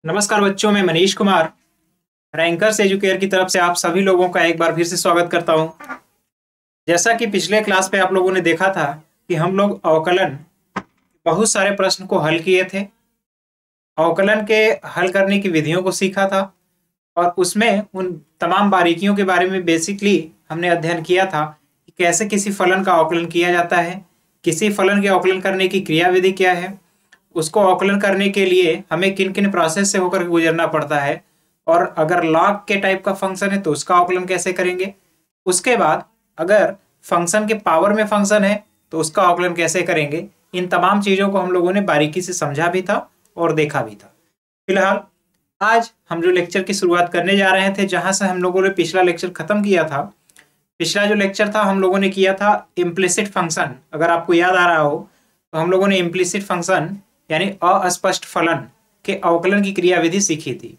नमस्कार बच्चों, मैं मनीष कुमार रैंकर्स एजुकेयर की तरफ से आप सभी लोगों का एक बार फिर से स्वागत करता हूं। जैसा कि पिछले क्लास पे आप लोगों ने देखा था कि हम लोग अवकलन बहुत सारे प्रश्न को हल किए थे, अवकलन के हल करने की विधियों को सीखा था और उसमें उन तमाम बारीकियों के बारे में बेसिकली हमने अध्ययन किया था कि कैसे किसी फलन का अवकलन किया जाता है, किसी फलन के अवकलन करने की क्रिया विधि क्या है, उसको अवकलन करने के लिए हमें किन किन प्रोसेस से होकर गुजरना पड़ता है, और अगर लॉग के टाइप का फंक्शन है तो उसका अवकलन कैसे करेंगे। उसके बाद अगर फंक्शन के पावर में फंक्शन है तो उसका अवकलन कैसे करेंगे। इन तमाम चीज़ों को हम लोगों ने बारीकी से समझा भी था और देखा भी था। फिलहाल आज हम जो लेक्चर की शुरुआत करने जा रहे थे, जहां से हम लोगों ने पिछला लेक्चर खत्म किया था, पिछला जो लेक्चर था हम लोगों ने किया था इम्प्लिसिट फंक्शन। अगर आपको याद आ रहा हो तो हम लोगों ने इम्प्लिसिट फंक्शन यानी अस्पष्ट फलन के अवकलन की क्रियाविधि सीखी थी।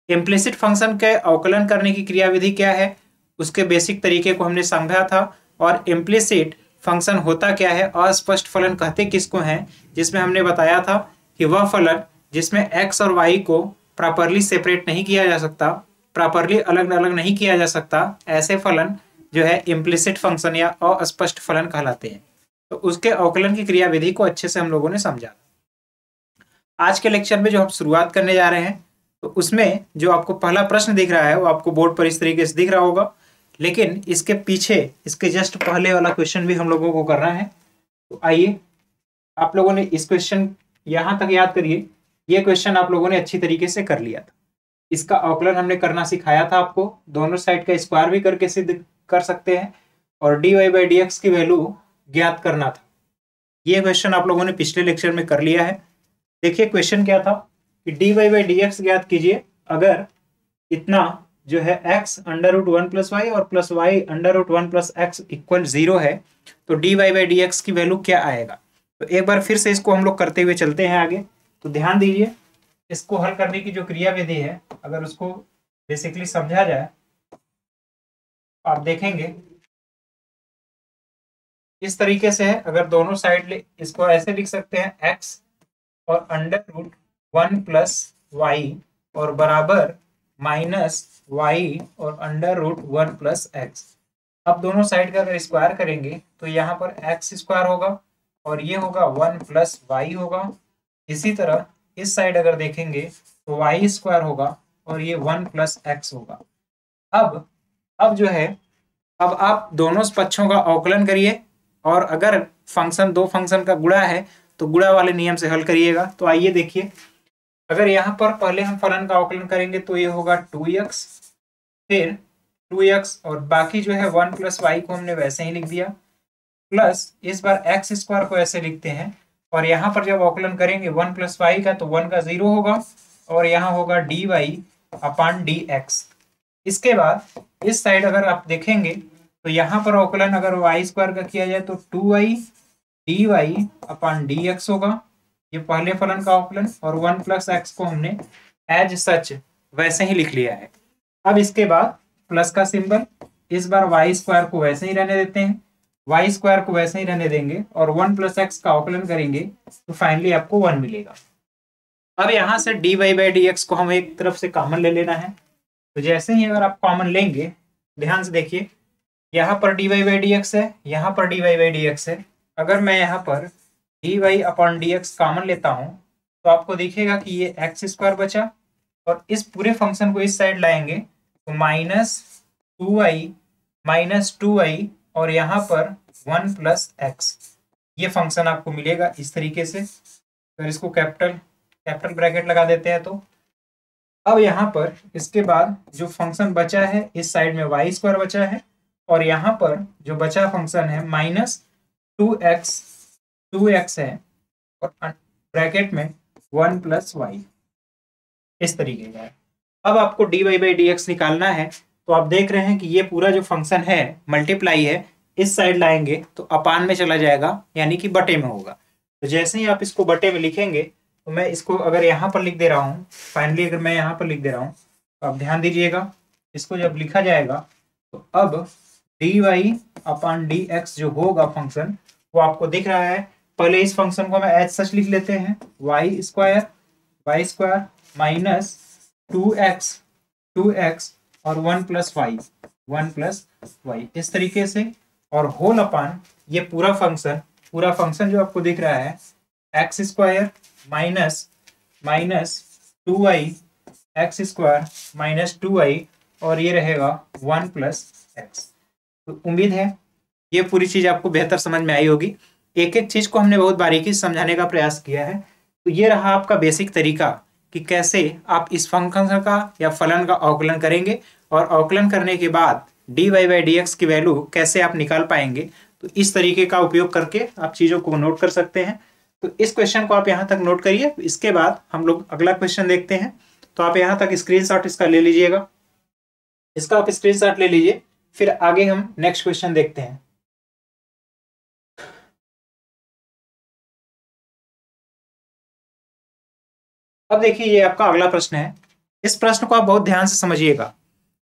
इम्प्लिसिट फंक्शन के अवकलन करने की क्रियाविधि क्या है, उसके बेसिक तरीके को हमने समझा था। और इम्प्लिसिट फंक्शन होता क्या है, अस्पष्ट फलन कहते किसको हैं, जिसमें हमने बताया था कि वह फलन जिसमें x और y को प्रॉपरली सेपरेट नहीं किया जा सकता, प्रॉपरली अलग अलग नहीं किया जा सकता, ऐसे फलन जो है इम्प्लिसिट फंक्शन या अस्पष्ट फलन कहलाते हैं। तो उसके अवकलन की क्रियाविधि को अच्छे से हम लोगों ने समझा। आज के लेक्चर में जो हम शुरुआत करने जा रहे हैं तो उसमें जो आपको पहला प्रश्न दिख रहा है वो आपको बोर्ड पर इस तरीके से दिख रहा होगा, लेकिन इसके पीछे इसके जस्ट पहले वाला क्वेश्चन भी हम लोगों को करना है। तो आइए, आप लोगों ने इस क्वेश्चन यहाँ तक याद करिए, ये क्वेश्चन आप लोगों ने अच्छी तरीके से कर लिया था। इसका अवकलन हमने करना सिखाया था आपको, दोनों साइड का स्क्वायर भी करके सिद्ध कर सकते हैं और dy/dx की वैल्यू ज्ञात करना था। ये क्वेश्चन आप लोगों ने पिछले लेक्चर में कर लिया है। देखिए क्वेश्चन क्या था कि dy/dx ज्ञात कीजिए अगर इतना जो है x √1 + y और प्लस y √1 + x = 0 है, तो dy/dx की वैल्यू क्या आएगा। तो एक बार फिर से इसको हम लोग करते हुए चलते हैं आगे। तो ध्यान दीजिए, इसको हल करने की जो क्रिया विधि है अगर उसको बेसिकली समझा जाए आप देखेंगे इस तरीके से है। अगर दोनों साइड इसको ऐसे लिख सकते हैं x और √1 + y और बराबर -y और √1 + x। अब दोनों साइड का अगर स्क्वायर करेंगे तो यहाँ पर x² होगा और ये होगा 1 + y होगा। इसी तरह इस साइड अगर देखेंगे तो y² होगा और ये 1 + x होगा। अब जो है, अब आप दोनों पक्षों का अवकलन करिए और अगर फंक्शन दो फंक्शन का गुणा है तो गुणा वाले नियम से हल करिएगा। तो आइए देखिए, अगर यहाँ पर पहले हम फलन का अवकलन करेंगे तो ये होगा 2x, फिर 2x और बाकी जो है 1 + y को हमने वैसे ही लिख दिया, प्लस इस बार x² को ऐसे लिखते हैं और यहाँ पर जब अवकलन करेंगे 1 + y का तो 1 का 0 होगा और यहाँ होगा dy/dx। इसके बाद इस साइड अगर आप देखेंगे तो यहाँ पर अवकलन अगर y² का किया जाए तो 2y dy/dx होगा, ये पहले फलन का अवकलन, और 1 + x को हमने एज सच वैसे ही लिख लिया है। अब इसके बाद प्लस का सिंबल, इस बार y² को वैसे ही रहने देते हैं, y² को वैसे ही रहने देंगे और 1 + x का अवकलन करेंगे तो फाइनली आपको 1 मिलेगा। अब यहाँ से dy/dx को हम एक तरफ से कॉमन ले लेना है। तो जैसे ही अगर आप कॉमन लेंगे, ध्यान से देखिए, यहाँ पर dy/dx है, यहाँ पर dy/dx है। अगर मैं यहाँ पर dy/dx कॉमन लेता हूँ तो आपको दिखेगा कि ये x² बचा और इस पूरे फंक्शन को इस साइड लाएंगे तो -2y और यहाँ पर 1 + x, ये फंक्शन आपको मिलेगा इस तरीके से। अगर इसको कैपिटल ब्रैकेट लगा देते हैं तो अब यहाँ पर इसके बाद जो फंक्शन बचा है इस साइड में y² बचा है और यहाँ पर जो बचा फंक्शन है -2x है और ब्रैकेट में 1 + y, इस तरीके का है। अब आपको dy/dx निकालना है तो आप देख रहे हैं कि ये पूरा जो फंक्शन है मल्टीप्लाई है, इस साइड लाएंगे तो अपान में चला जाएगा यानी कि बटे में होगा। तो जैसे ही आप इसको बटे में लिखेंगे तो मैं इसको अगर यहाँ पर लिख दे रहा हूँ, फाइनली अगर मैं यहाँ पर लिख दे रहा हूँ तो आप ध्यान दीजिएगा, इसको जब लिखा जाएगा तो अब dy/dx जो होगा फंक्शन वो आपको दिख रहा है। पहले इस फंक्शन को मैं एज सच लिख लेते हैं, y² माइनस 2x और 1 + y इस तरीके से, और होल अपान ये पूरा फंक्शन जो आपको दिख रहा है x² minus 2y x² - 2y, और ये रहेगा 1 + x। तो उम्मीद है ये पूरी चीज आपको बेहतर समझ में आई होगी। एक एक चीज को हमने बहुत बारीकी से समझाने का प्रयास किया है। तो ये रहा आपका बेसिक तरीका कि कैसे आप इस फंक्शन का या फलन का अवकलन करेंगे, और अवकलन करने के बाद dy/dx की वैल्यू कैसे आप निकाल पाएंगे। तो इस तरीके का उपयोग करके आप चीजों को नोट कर सकते हैं। तो इस क्वेश्चन को आप यहाँ तक नोट करिए। इसके बाद हम लोग अगला क्वेश्चन देखते हैं। तो आप यहाँ तक स्क्रीनशॉट इसका ले लीजिएगा, इसका आप स्क्रीनशॉट ले लीजिए, फिर आगे हम नेक्स्ट क्वेश्चन देखते हैं। अब देखिए ये आपका अगला प्रश्न है। इस प्रश्न को आप बहुत ध्यान से समझिएगा।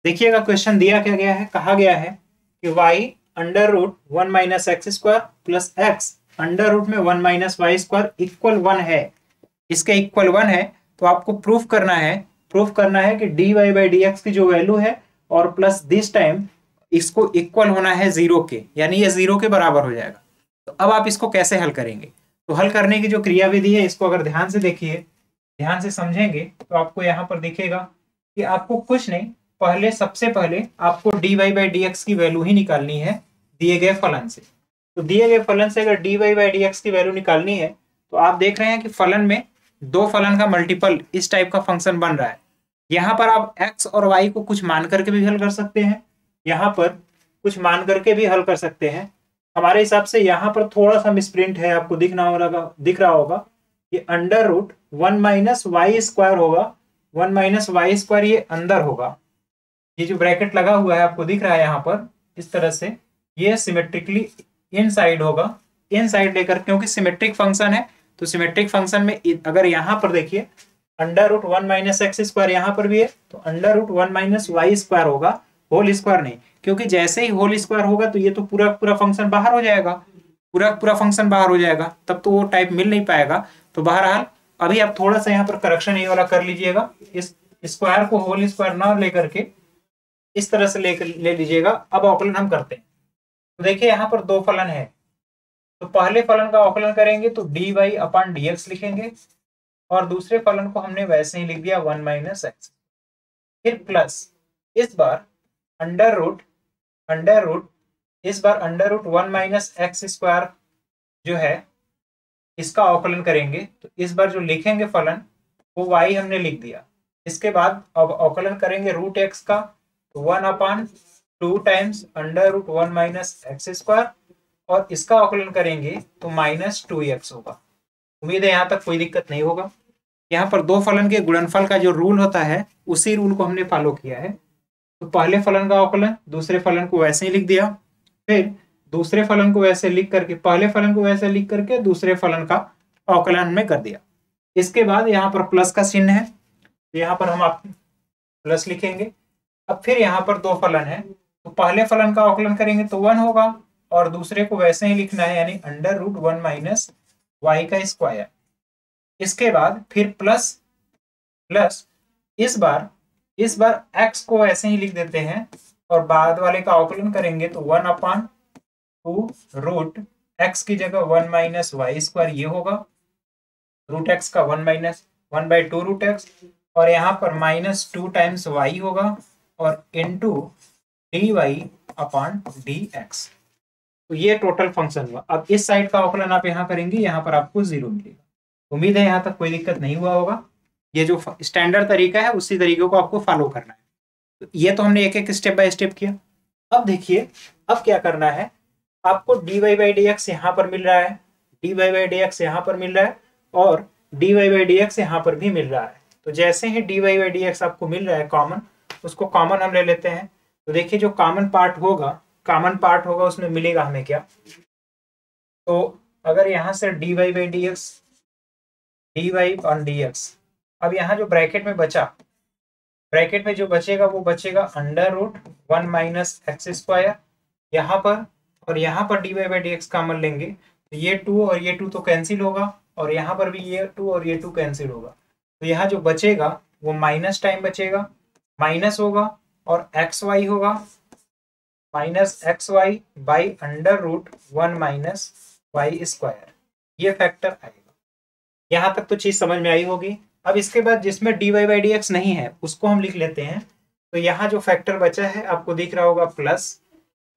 देखिएगा क्वेश्चन दिया क्या गया है, कहा गया है कि y √1 - x² plus x √1 - y² equal 1 है। इसके इक्वल 1 है तो आपको प्रूफ करना है कि dy/dx की जो वैल्यू है और प्लस दिस टाइम इसको इक्वल होना है 0 के, यानी ये 0 के बराबर हो जाएगा। तो अब आप इसको कैसे हल करेंगे। तो हल करने की जो क्रियाविधि है इसको अगर ध्यान से देखिए, ध्यान से समझेंगे तो आपको यहाँ पर दिखेगा कि आपको कुछ नहीं, सबसे पहले आपको dy/dx की वैल्यू ही निकालनी है दिए गए फलन से। तो दिए गए फलन से अगर dy/dx की वैल्यू निकालनी है तो आप देख रहे हैं कि फलन में दो फलन का मल्टीपल इस टाइप का फंक्शन बन रहा है। यहाँ पर आप x और y को कुछ मान करके भी हल कर सकते हैं, यहाँ पर कुछ मान करके भी हल कर सकते हैं। हमारे हिसाब से यहाँ पर थोड़ा सा मिसप्रिंट है, आपको दिख रहा होगा ये √1 - y² होगा, 1 - y² ये अंदर होगा। ये जो ब्रैकेट लगा हुआ है आपको दिख रहा है यहाँ पर इस तरह से, ये सिमेट्रिकली इनसाइड होगा, इनसाइड लेकर, क्योंकि सिमेट्रिक फंक्शन है। तो सिमेट्रिक फंक्शन में अगर यहाँ पर देखिए √1 - x² यहाँ पर भी है तो √1 - y² होगा, होल स्क्वायर नहीं, क्योंकि जैसे ही होल स्क्वायर होगा तो ये तो पूरा फंक्शन बाहर हो जाएगा, पूरा फंक्शन बाहर हो जाएगा, तब तो वो टाइप मिल नहीं पाएगा। तो बहरहाल अभी आप थोड़ा सा यहाँ पर करेक्शन ये वाला कर लीजिएगा, इस स्क्वायर को होल स्क्वायर ना लेकर के इस तरह से ले लीजिएगा। अब अवकलन हम करते हैं। तो देखिए यहाँ पर दो फलन है, तो पहले फलन का अवकलन करेंगे तो dy/dx लिखेंगे, और दूसरे फलन को हमने वैसे ही लिख दिया 1 - x, फिर प्लस इस बार √1 - x² जो है इसका अवकलन करेंगे। तो इस बार जो लिखेंगे फलन वो y हमने लिख दिया। इसके बाद अब अवकलन करेंगे √x का, तो 1/2 टाइम्स √1 - x², और इसका अवकलन करेंगे तो -2x होगा। उम्मीद है यहाँ तक कोई दिक्कत नहीं होगा। यहाँ पर दो फलन के गुणनफल का जो रूल होता है उसी रूल को हमने फॉलो किया है। तो पहले फलन का अवकलन दूसरे फलन को वैसे ही लिख दिया, फिर दूसरे फलन को वैसे लिख करके पहले फलन को वैसे लिख करके दूसरे फलन का अवकलन हमने कर दिया। इसके बाद यहाँ पर प्लस का चिन्ह है, तो यहाँ पर हम आप प्लस लिखेंगे। अब फिर यहाँ पर दो फलन है, तो पहले फलन का अवकलन करेंगे तो 1 होगा, और दूसरे को वैसे ही लिखना है, यानी √1 - y²। इसके बाद फिर प्लस इस बार x को ऐसे ही लिख देते हैं, और बाद वाले का अवकलन करेंगे तो 1/2 √x की जगह 1 - y² ये होगा, √x का 1/2 √x, और यहाँ पर -2 टाइम्स y होगा, और इनटू dy/dx। तो ये टोटल फंक्शन हुआ। अब इस साइड का अवकलन आप यहाँ करेंगे, यहाँ पर आपको 0 मिलेगा। उम्मीद है यहाँ तक कोई दिक्कत नहीं हुआ होगा। ये जो स्टैंडर्ड तरीका है उसी तरीके को आपको फॉलो करना है। तो ये तो हमने एक एक स्टेप बाय स्टेप किया। अब देखिए अब क्या करना है, आपको dy/dx यहाँ पर मिल रहा है, dy/dx यहाँ पर मिल रहा है, और dy/dx यहाँ पर भी मिल रहा है। तो जैसे ही dy/dx आपको मिल रहा है कॉमन, उसको कॉमन हम ले लेते हैं। तो देखिए जो कॉमन पार्ट होगा उसमें मिलेगा हमें क्या। तो अगर यहाँ से dy/dx dy/dx, अब यहाँ जो ब्रैकेट में बचा, ब्रैकेट में जो बचेगा वो बचेगा √1 - x² यहाँ पर, और यहाँ पर dy/dx कॉमन लेंगे तो ये 2 और ये 2 तो कैंसिल होगा, और यहाँ पर भी ये 2 और ये 2 कैंसिल होगा। तो यहाँ जो बचेगा वो माइनस टाइम बचेगा, माइनस होगा और एक्स वाई होगा, minus x y by under root 1 minus y square, ये फैक्टर आएगा। यहाँ तक तो चीज समझ में आई होगी। अब इसके बाद जिसमें d Y by D x नहीं है उसको हम लिख लेते हैं। तो यहाँ जो फैक्टर बचा है आपको दिख रहा होगा प्लस,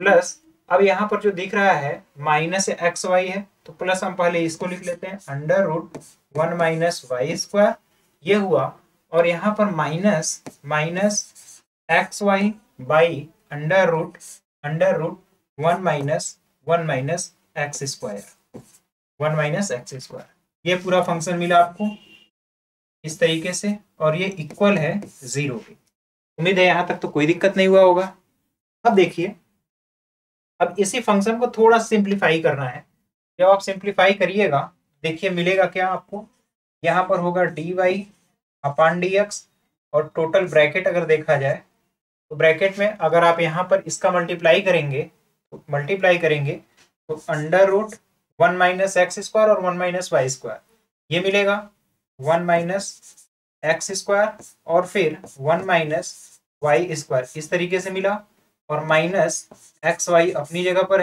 प्लस अब यहाँ पर जो दिख रहा है माइनस एक्स वाई है, तो प्लस हम पहले इसको लिख लेते हैं under root 1 minus y square, ये हुआ। और यहाँ पर minus minus x y by under root 1 minus x square, 1 minus x square, ये पूरा फंक्शन मिला आपको इस तरीके से, और ये इक्वल है 0 के। उम्मीद है यहाँ तक तो कोई दिक्कत नहीं हुआ होगा। अब देखिए, अब इसी फंक्शन को थोड़ा सिंप्लीफाई करना है। जब आप सिंप्लीफाई करिएगा देखिए मिलेगा क्या आपको, यहाँ पर होगा D Y upon D x, और टोटल ब्रैकेट अगर देखा जाए तो ब्रैकेट में अगर आप यहाँ पर इसका मल्टीप्लाई करेंगे तो under root 1 minus x square और 1 माइनस वाई स्क्वायर, ये मिलेगा 1 माइनस एक्स स्क्वायर और फिर 1 माइनस वाई स्क्वायर, इस तरीके से मिला। और माइनस एक्स वाई अपनी जगह पर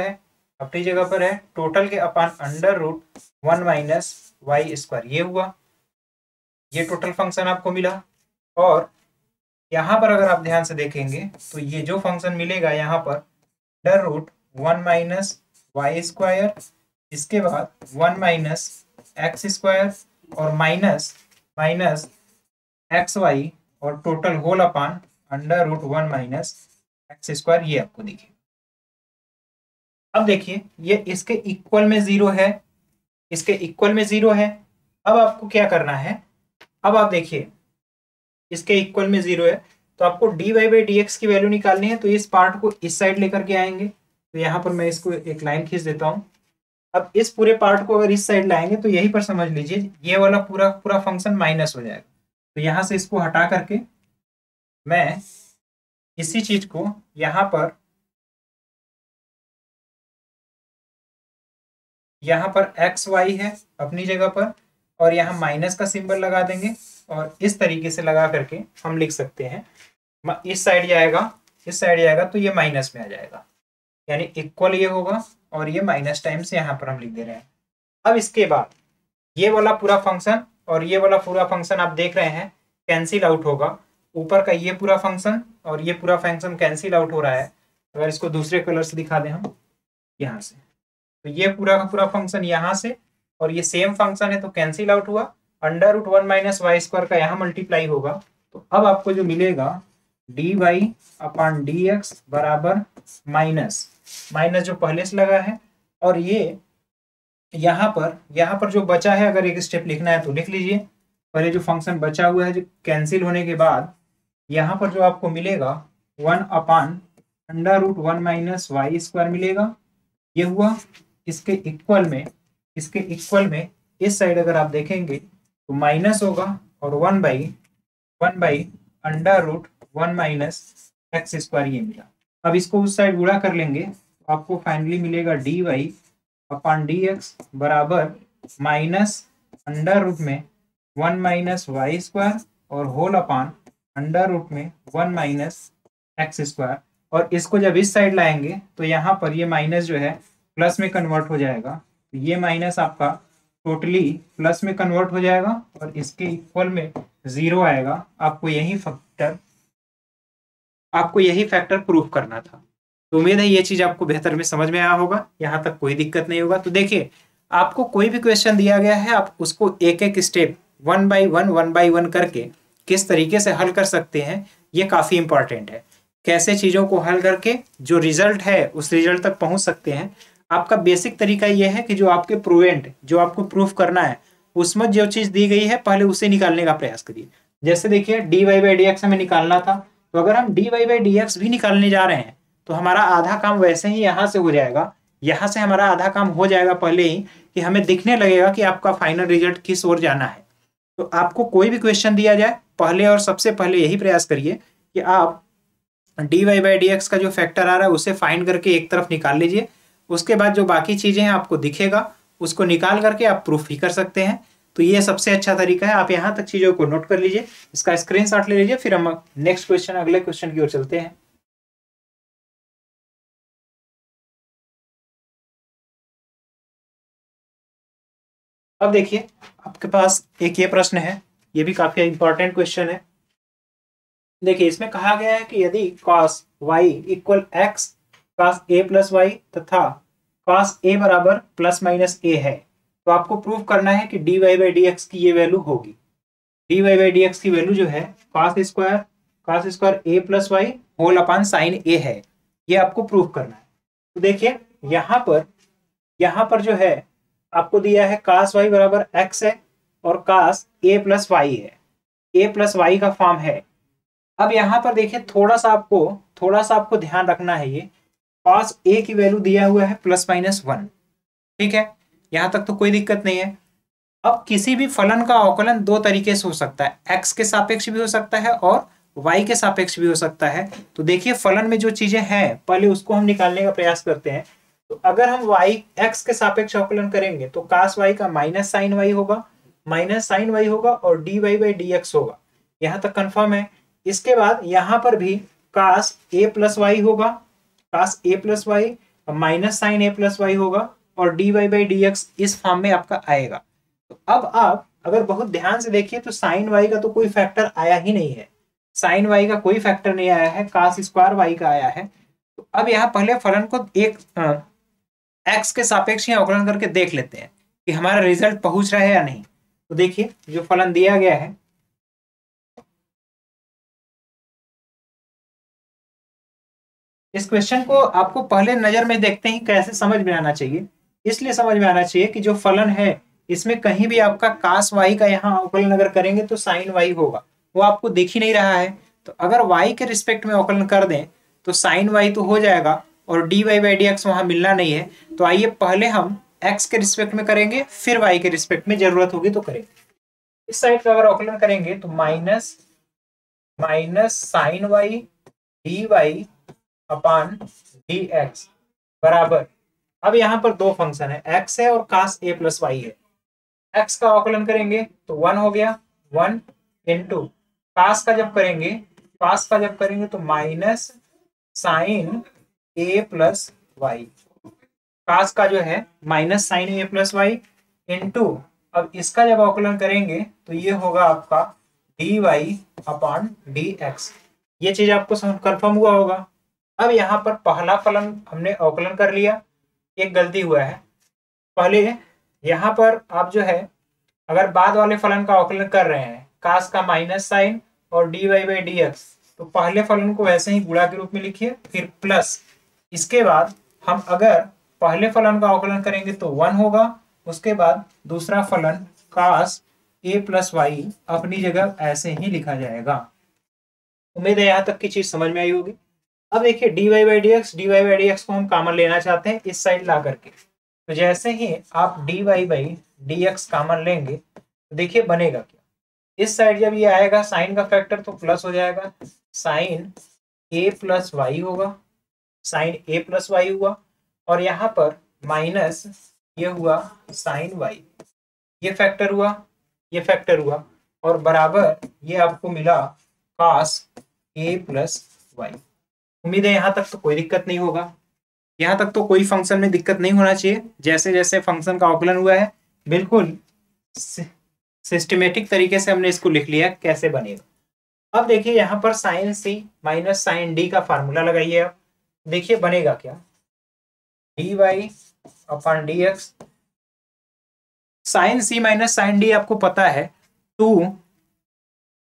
है, टोटल के upon under root 1 minus y square, ये हुआ, ये टोटल फंक्शन आपको मिला। और यहाँ पर अगर आप ध्यान से देखेंगे तो ये जो फंक्शन मिलेगा यहाँ पर under root 1 minus y square, इसके बाद 1 माइनस एक्स स्क्वायर और माइनस एक्स वाई और total whole upon under root 1 minus x square, ये आपको दिखे। अब देखिए ये इसके इक्वल में 0 है, अब आपको क्या करना है, अब आप देखिए इसके इक्वल में 0 है तो आपको D Y by D x की वैल्यू निकालनी है। तो इस पार्ट को इस साइड लेकर के आएंगे, तो यहाँ पर मैं इसको एक लाइन खींच देता हूँ। अब इस पूरे पार्ट को अगर इस साइड लाएंगे तो यहीं पर समझ लीजिए ये वाला पूरा फंक्शन माइनस हो जाएगा। तो यहाँ से इसको हटा करके मैं इसी चीज को यहाँ पर एक्स वाई है अपनी जगह पर, और यहाँ माइनस का सिंबल लगा देंगे, और इस तरीके से लगा करके हम लिख सकते हैं। इस साइड जाएगा तो ये माइनस में आ जाएगा, यानी इक्वल ये होगा, और ये माइनस टाइम से यहाँ पर हम लिख दे रहे हैं। अब इसके बाद ये वाला पूरा फंक्शन और ये वाला पूरा फंक्शन आप देख रहे हैं कैंसिल आउट होगा। ऊपर का ये पूरा फंक्शन और ये पूरा फंक्शन कैंसिल आउट हो रहा है। अगर इसको दूसरे कलर से दिखा दें हम यहाँ से, तो ये पूरा का पूरा फंक्शन यहाँ से और ये सेम फंक्शन है तो कैंसिल आउट हुआ। Under root 1 minus y square का यहाँ मल्टीप्लाई होगा, तो अब आपको जो मिलेगा d Y upon D x बराबर माइनस जो पहले से लगा है, और ये यहाँ पर जो बचा है अगर एक स्टेप लिखना है तो लिख लीजिए। पहले जो फंक्शन बचा हुआ है जो कैंसिल होने के बाद यहाँ पर जो आपको मिलेगा 1 upon under root 1 minus y square मिलेगा, ये हुआ। इसके इक्वल में इस साइड अगर आप देखेंगे तो माइनस होगा और 1 by under root 1 minus x square, ये मिला। अब इसको उस साइड गुणा कर लेंगे तो आपको फाइनली मिलेगा d Y upon D x बराबर माइनस अंडर रूट में 1 माइनस वाई स्क्वायर और होल अपान अंडर रूट में 1 माइनस एक्स स्क्वायर। और इसको जब इस साइड लाएंगे तो यहाँ पर ये माइनस जो है प्लस में कन्वर्ट हो जाएगा, तो ये माइनस आपका टोटली प्लस में कन्वर्ट हो जाएगा और इसके इक्वल में 0 आएगा। आपको यही फैक्टर प्रूफ करना था। तो उम्मीद है ये चीज आपको बेहतर में समझ में आया होगा, यहाँ तक कोई दिक्कत नहीं होगा। तो देखिए आपको कोई भी क्वेश्चन दिया गया है, आप उसको एक एक स्टेप 1 बाई 1 करके किस तरीके से हल कर सकते हैं, ये काफी इंपॉर्टेंट है। कैसे चीजों को हल करके जो रिजल्ट है उस रिजल्ट तक पहुंच सकते हैं। आपका बेसिक तरीका यह है कि जो आपको प्रूफ करना है उसमें जो चीज दी गई है पहले उसे निकालने का प्रयास करिए। जैसे देखिए d Y by D x हमें निकालना था, तो अगर हम d Y by D x भी निकालने जा रहे हैं तो हमारा आधा काम वैसे ही यहाँ से हो जाएगा। यहाँ से हमारा आधा काम हो जाएगा पहले ही कि हमें दिखने लगेगा कि आपका फाइनल रिजल्ट किस ओर जाना है। तो आपको कोई भी क्वेश्चन दिया जाए पहले और सबसे पहले यही प्रयास करिए कि आप d Y by D x का जो फैक्टर आ रहा है उसे फाइंड करके एक तरफ निकाल लीजिए। उसके बाद जो बाकी चीजें हैं आपको दिखेगा, उसको निकाल करके आप प्रूफ भी कर सकते हैं। तो ये सबसे अच्छा तरीका है। आप यहाँ तक चीजों को नोट कर लीजिए, इसका स्क्रीनशॉट ले लीजिए, फिर हम नेक्स्ट क्वेश्चन, अगले क्वेश्चन की ओर चलते हैं। अब देखिए आपके पास एक ये प्रश्न है, ये भी काफी इंपॉर्टेंट क्वेश्चन है। देखिए इसमें कहा गया है कि यदि cos y equal x cos a plus y तथा cos a बराबर प्लस माइनस a है, तो आपको प्रूव करना है कि dy बाई डी एक्स की ये वैल्यू होगी। dy बाई डी एक्स की वैल्यू जो है cos square a plus Y whole upon sine a है, ये आपको प्रूव करना है। तो देखिए यहाँ पर जो है आपको दिया है cos y बराबर x है और cos a प्लस वाई है, a प्लस वाई का फॉर्म है। अब यहाँ पर देखिए थोड़ा सा आपको ध्यान रखना है, ये cos a की वैल्यू दिया हुआ है प्लस माइनस 1, ठीक है, यहाँ तक तो कोई दिक्कत नहीं है। अब किसी भी फलन का अवकलन दो तरीके से हो सकता है, x के सापेक्ष भी हो सकता है और y के सापेक्ष भी हो सकता है। तो देखिए फलन में जो चीजें हैं पहले उसको हम निकालने का प्रयास करते हैं। तो अगर हम x के सापेक्ष अवकलन करेंगे तो cos y का माइनस साइन y होगा और dy बाई डी एक्स होगा, यहाँ तक कंफर्म है। इसके बाद यहाँ पर भी cos a प्लस वाई होगा, cos a plus y minus sine a plus y होगा और dy बाई डी एक्स इस फॉर्म में आपका आएगा। तो अब आप अगर बहुत ध्यान से देखिए तो साइन y का तो कोई फैक्टर आया ही नहीं है, साइन y का कोई फैक्टर नहीं आया है, cos स्क्वायर y का आया है। तो अब यहाँ पहले फलन को एक x के सापेक्ष ही अवकलन करके देख लेते हैं कि हमारा रिजल्ट पहुंच रहा है या नहीं। तो देखिए जो फलन दिया गया है, इस क्वेश्चन को आपको पहले नजर में देखते ही कैसे समझ में आना चाहिए, इसलिए समझ में आना चाहिए कि जो फलन है इसमें कहीं भी आपका cos y का यहाँ अवकलन अगर करेंगे तो sin y होगा, वो आपको दिख ही नहीं रहा है। तो अगर y के रिस्पेक्ट में अवकलन कर दें तो sin y तो हो जाएगा और dy बाई डी एक्स वहां मिलना नहीं है। तो आइए पहले हम x के रिस्पेक्ट में करेंगे, फिर y के रिस्पेक्ट में जरूरत होगी तो करेंगे। इस साइड का अगर अवकलन करेंगे तो minus sine y dy upon D x बराबर, अब यहाँ पर दो फंक्शन है, x है और cos a प्लस वाई है। x का अवकलन करेंगे तो 1 हो गया, 1 इंटू cos का जब करेंगे तो minus sine a plus y, cos का जो है minus sine a plus y into, अब इसका जब अवकलन करेंगे तो ये होगा आपका dy अपॉन डी एक्स। ये चीज आपको कंफर्म हुआ होगा। अब यहाँ पर पहला फलन हमने अवकलन कर लिया, एक गलती हुआ है, पहले यहाँ पर आप जो है अगर बाद वाले फलन का अवकलन कर रहे हैं cos का माइनस साइन और dy बाई डी एक्स, तो पहले फलन को वैसे ही गुणा के रूप में लिखिए, फिर प्लस, इसके बाद हम अगर पहले फलन का अवकलन करेंगे तो 1 होगा, उसके बाद दूसरा फलन cos a प्लस वाई अपनी जगह ऐसे ही लिखा जाएगा। उम्मीद है यहाँ तक की चीज समझ में आई होगी। अब देखिए dy बाई डी एक्स को हम कॉमन लेना चाहते हैं इस साइड ला करके, तो जैसे ही आप dy by D x common लेंगे तो देखिए बनेगा क्या, इस साइड जब ये आएगा साइन का फैक्टर तो प्लस हो जाएगा, साइन a प्लस वाई होगा, साइन a प्लस वाई हुआ, और यहाँ पर माइनस ये हुआ साइन y, ये फैक्टर हुआ और बराबर ये आपको मिला cos a प्लस वाई। उम्मीद है यहाँ तक तो कोई दिक्कत नहीं होगा, यहाँ तक तो कोई फंक्शन में दिक्कत नहीं होना चाहिए। जैसे जैसे फंक्शन का अवकलन हुआ है बिल्कुल सिस्टमेटिक तरीके से हमने इसको लिख लिया कैसे बनेगा। अब देखिए यहाँ पर साइन सी माइनस साइन डी का फार्मूला लगाइए, अब देखिए बनेगा क्या, D Y upon D X, sine सी माइनस साइन डी आपको पता है 2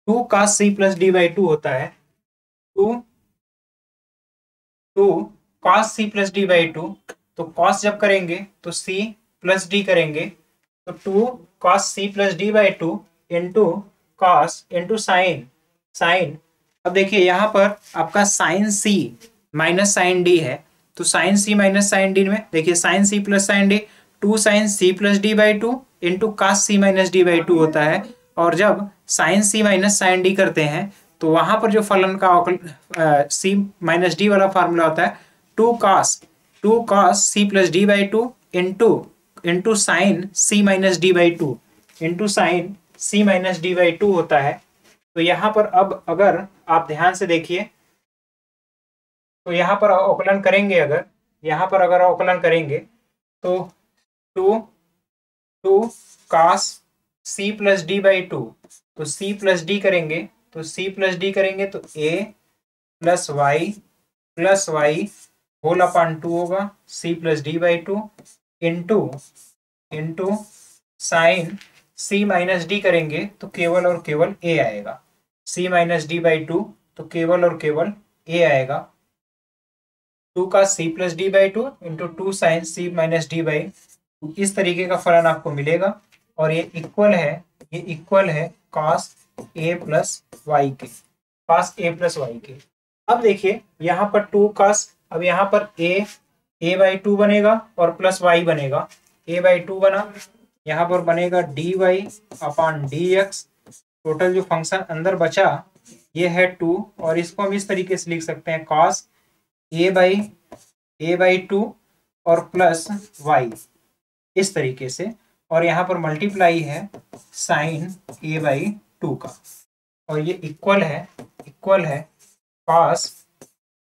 cos c plus D by 2 होता है, 2 cos c plus D by 2, तो cos जब करेंगे तो c प्लस डी करेंगे तो 2 cos c plus D by 2 into cos into sine. अब देखिए यहाँ पर आपका sine c minus sine d है, तो sine c minus sine d में देखिए sine c plus sine d 2 sine c plus D by 2 into cos c minus D by 2 होता है, और जब sine c minus sine d करते हैं तो वहां पर जो फलन का c माइनस डी वाला फार्मूला होता है 2 cos c plus D by 2 into sine c minus D by 2, into sine C minus D by two होता है। तो यहाँ पर अब अगर आप ध्यान से देखिए तो यहाँ पर अवकलन करेंगे, अगर यहाँ पर अगर अवकलन करेंगे तो two two cos c plus D by two, तो सी प्लस डी करेंगे तो सी प्लस डी करेंगे तो A plus Y whole upon two होगा C plus D by two into into sine C minus D करेंगे तो केवल और केवल ए आएगा, C minus D by two तो केवल और केवल ए आएगा, टू का C plus D by two into two sine C minus D by, इस तरीके का फलन आपको मिलेगा। और ये इक्वल है cos a प्लस वाई के, cos a प्लस वाई के। अब देखिए यहाँ पर टू cos, अब यहाँ पर a बाई टू बनेगा और प्लस y बनेगा, a बाई टू बना, यहाँ पर बनेगा dy अपॉन dx, टोटल जो फंक्शन अंदर बचा ये है टू, और इसको हम इस तरीके से लिख सकते हैं cos a बाई टू और प्लस y, इस तरीके से। और यहाँ पर मल्टीप्लाई है साइन a बाई टू का, और ये इक्वल है cos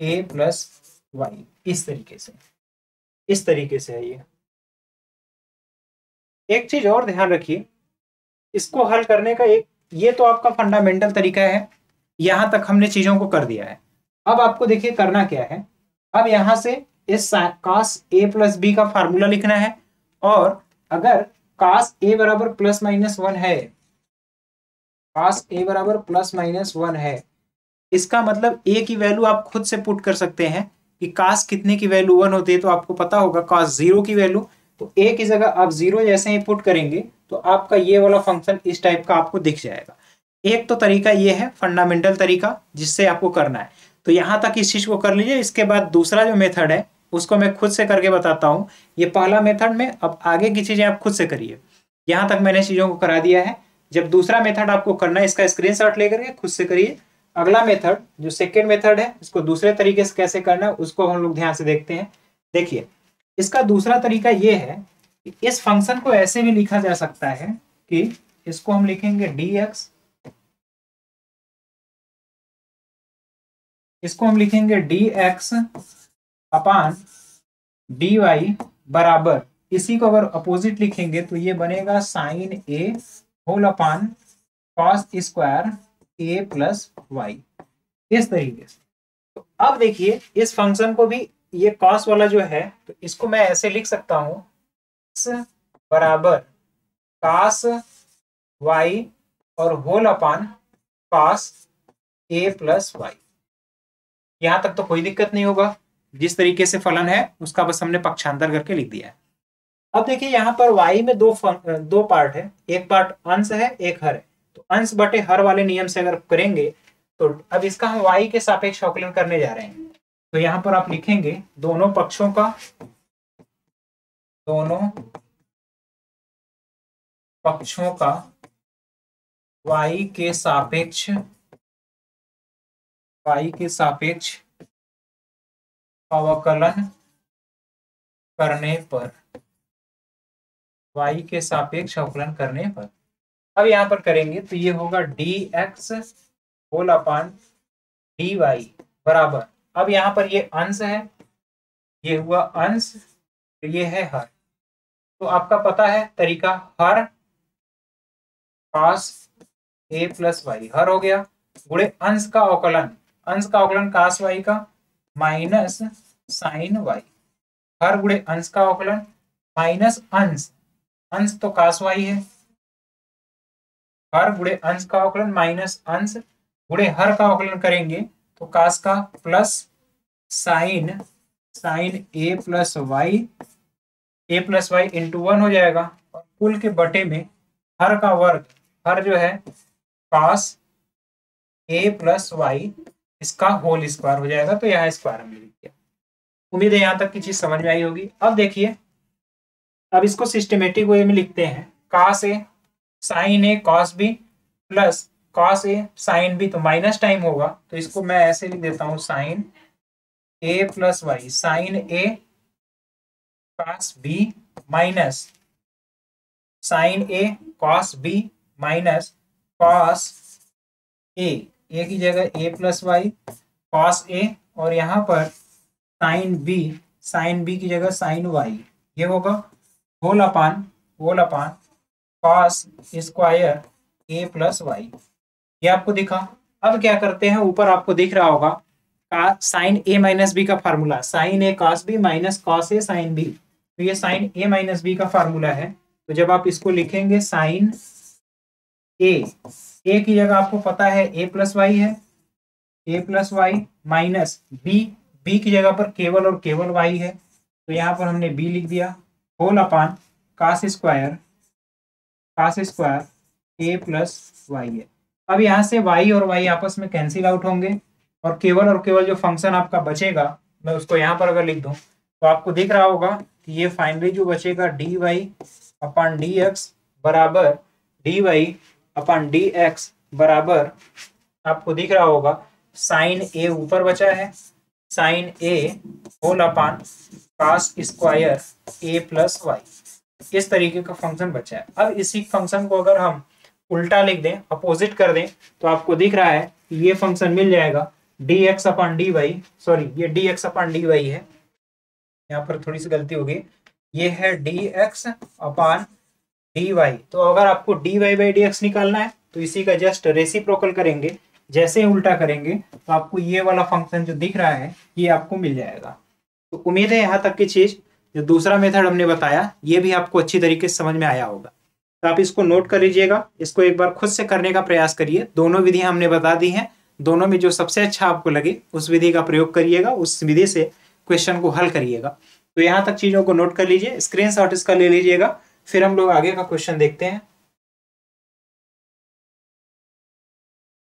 a प्लस वाई, इस तरीके से है ये। एक चीज और ध्यान रखिए, इसको हल करने का ये तो आपका फंडामेंटल तरीका है, यहां तक हमने चीजों को कर दिया है। अब आपको देखिए करना क्या है, अब यहां से इस cos a प्लस बी का फार्मूला लिखना है, और अगर cos a बराबर प्लस माइनस वन है, cos a बराबर प्लस माइनस वन है, इसका मतलब a की वैल्यू आप खुद से पुट कर सकते हैं कि cos कितने की वैल्यू वन होती है, तो आपको पता होगा cos जीरो की वैल्यू, तो a की जगह आप जीरो जैसे ही पुट करेंगे तो आपका ये वाला फंक्शन इस टाइप का आपको दिख जाएगा। एक तो तरीका ये है फंडामेंटल तरीका जिससे आपको करना है, तो यहां तक इस चीज को कर लीजिए। इसके बाद दूसरा जो मेथड है उसको मैं खुद से करके बताता हूं, ये पहला मेथड में, अब आगे की चीजें आप खुद से करिए। यहां तक मैंने चीजों को करा दिया है, जब दूसरा मेथड आपको करना है इसका स्क्रीनशॉट लेकर के खुद से करिए। अगला मेथड जो सेकेंड मेथड है इसको दूसरे तरीके से कैसे करना है उसको हम लोग ध्यान से देखते हैं। देखिए इसका दूसरा तरीका ये है कि इस फंक्शन को ऐसे भी लिखा जा सकता है कि इसको हम लिखेंगे dx, इसको हम लिखेंगे dx अपान dy बराबर, इसी को अगर अपोजिट लिखेंगे तो ये बनेगा sine a whole upon cos square a plus y, इस तरीके से। तो अब देखिए इस फंक्शन को भी, ये कॉस वाला जो है तो इसको मैं ऐसे लिख सकता हूं बराबर कॉस वाई और whole upon cos a plus y. यहां तक तो कोई दिक्कत नहीं होगा, जिस तरीके से फलन है उसका बस हमने पक्षांतर करके लिख दिया है। अब देखिए यहाँ पर y में दो पार्ट है, एक पार्ट अंश है एक हर है, तो अंश बटे हर वाले नियम से अगर करेंगे तो अब इसका हम y के सापेक्ष अवकलन करने जा रहे हैं। तो यहाँ पर आप लिखेंगे दोनों पक्षों का y के सापेक्ष अवकलन करने पर, y के सापेक्ष अवकलन करने पर अब यहाँ पर करेंगे तो ये होगा dx होल अपान dy बराबर, अब यहाँ पर ये अंश है, ये हुआ अंश, तो ये है हर। तो आपका पता है तरीका, हर cos a प्लस वाई हर हो गया, गुणे अंश का अवकलन cos y का माइनस साइन y, हर गुणे अंश का अवकलन माइनस अंश तो cos y है, हर गुणे अंश का अवकलन माइनस अंश गुणे हर का अवकलन करेंगे तो cos का plus sine a plus y into one हो जाएगा, और कुल के बटे में हर का वर्ग, हर जो है cos a प्लस वाई इसका होल स्क्वायर हो जाएगा, तो यहाँ स्क्वायर हमने लिख दिया। उम्मीद है यहाँ तक की चीज समझ में आई होगी। अब देखिए अब इसको सिस्टमेटिक वे में लिखते हैं, cos a sine a cos b plus cos a sine b, तो माइनस टाइम होगा तो इसको मैं ऐसे लिख देता हूँ sine a plus Y, sine a cos b minus sine A cos B minus cos A की जगह A plus Y cos A, और यहाँ पर साइन बी की जगह साइन वाई, ये होगा होल अपान कॉस स्क्वायर ए प्लस वाई। ये आपको दिखा। अब क्या करते हैं, ऊपर आपको दिख रहा होगा का साइन ए माइनस बी का formula, sign A cos B minus cos A sine B. तो ये साइन ए माइनस बी का फार्मूला है। तो जब आप इसको लिखेंगे साइन ए की जगह आपको पता है ए प्लस वाई है, A plus y minus B की जगह पर केवल और केवल वाई है, तो यहाँ पर हमने बी लिख दिया, होल अपान कास स्क्वायर ए प्लस वाई है। अब यहाँ से y और y आपस में कैंसिल आउट होंगे, और केवल जो फंक्शन आपका बचेगा, मैं उसको यहाँ पर अगर लिख दूं तो आपको दिख रहा होगा कि ये फाइनली जो बचेगा dy अपॉन dx बराबर आपको दिख रहा होगा साइन ए ऊपर बचा है, साइन ए होल अपान कास स्क्वायर ए प्लस वाई, इस तरीके का फंक्शन बचा है। अब इसी फंक्शन को अगर हम उल्टा लिख दें, अपोजिट कर दें, तो आपको दिख रहा है ये फंक्शन मिल जाएगा dx अपॉन dy, सॉरी ये dx अपॉन dy है, यहाँ पर थोड़ी सी गलती होगी, ये है dx अपॉन dy। तो अगर आपको dy बाई dx निकालना है तो इसी का जस्ट रेसिप्रोकल करेंगे, जैसे ही उल्टा करेंगे तो आपको ये वाला फंक्शन जो दिख रहा है ये आपको मिल जाएगा। तो उम्मीद है यहाँ तक की चीज जो दूसरा मेथड हमने बताया ये भी आपको अच्छी तरीके से समझ में आया होगा। तो आप इसको नोट कर लीजिएगा, इसको एक बार खुद से करने का प्रयास करिए। दोनों विधियां हमने बता दी हैं, दोनों में जो सबसे अच्छा आपको लगे उस विधि का प्रयोग करिएगा, उस विधि से क्वेश्चन को हल करिएगा। तो यहाँ तक चीजों को नोट कर लीजिए, स्क्रीनशॉट इसका ले लीजिएगा, फिर हम लोग आगे का क्वेश्चन देखते हैं।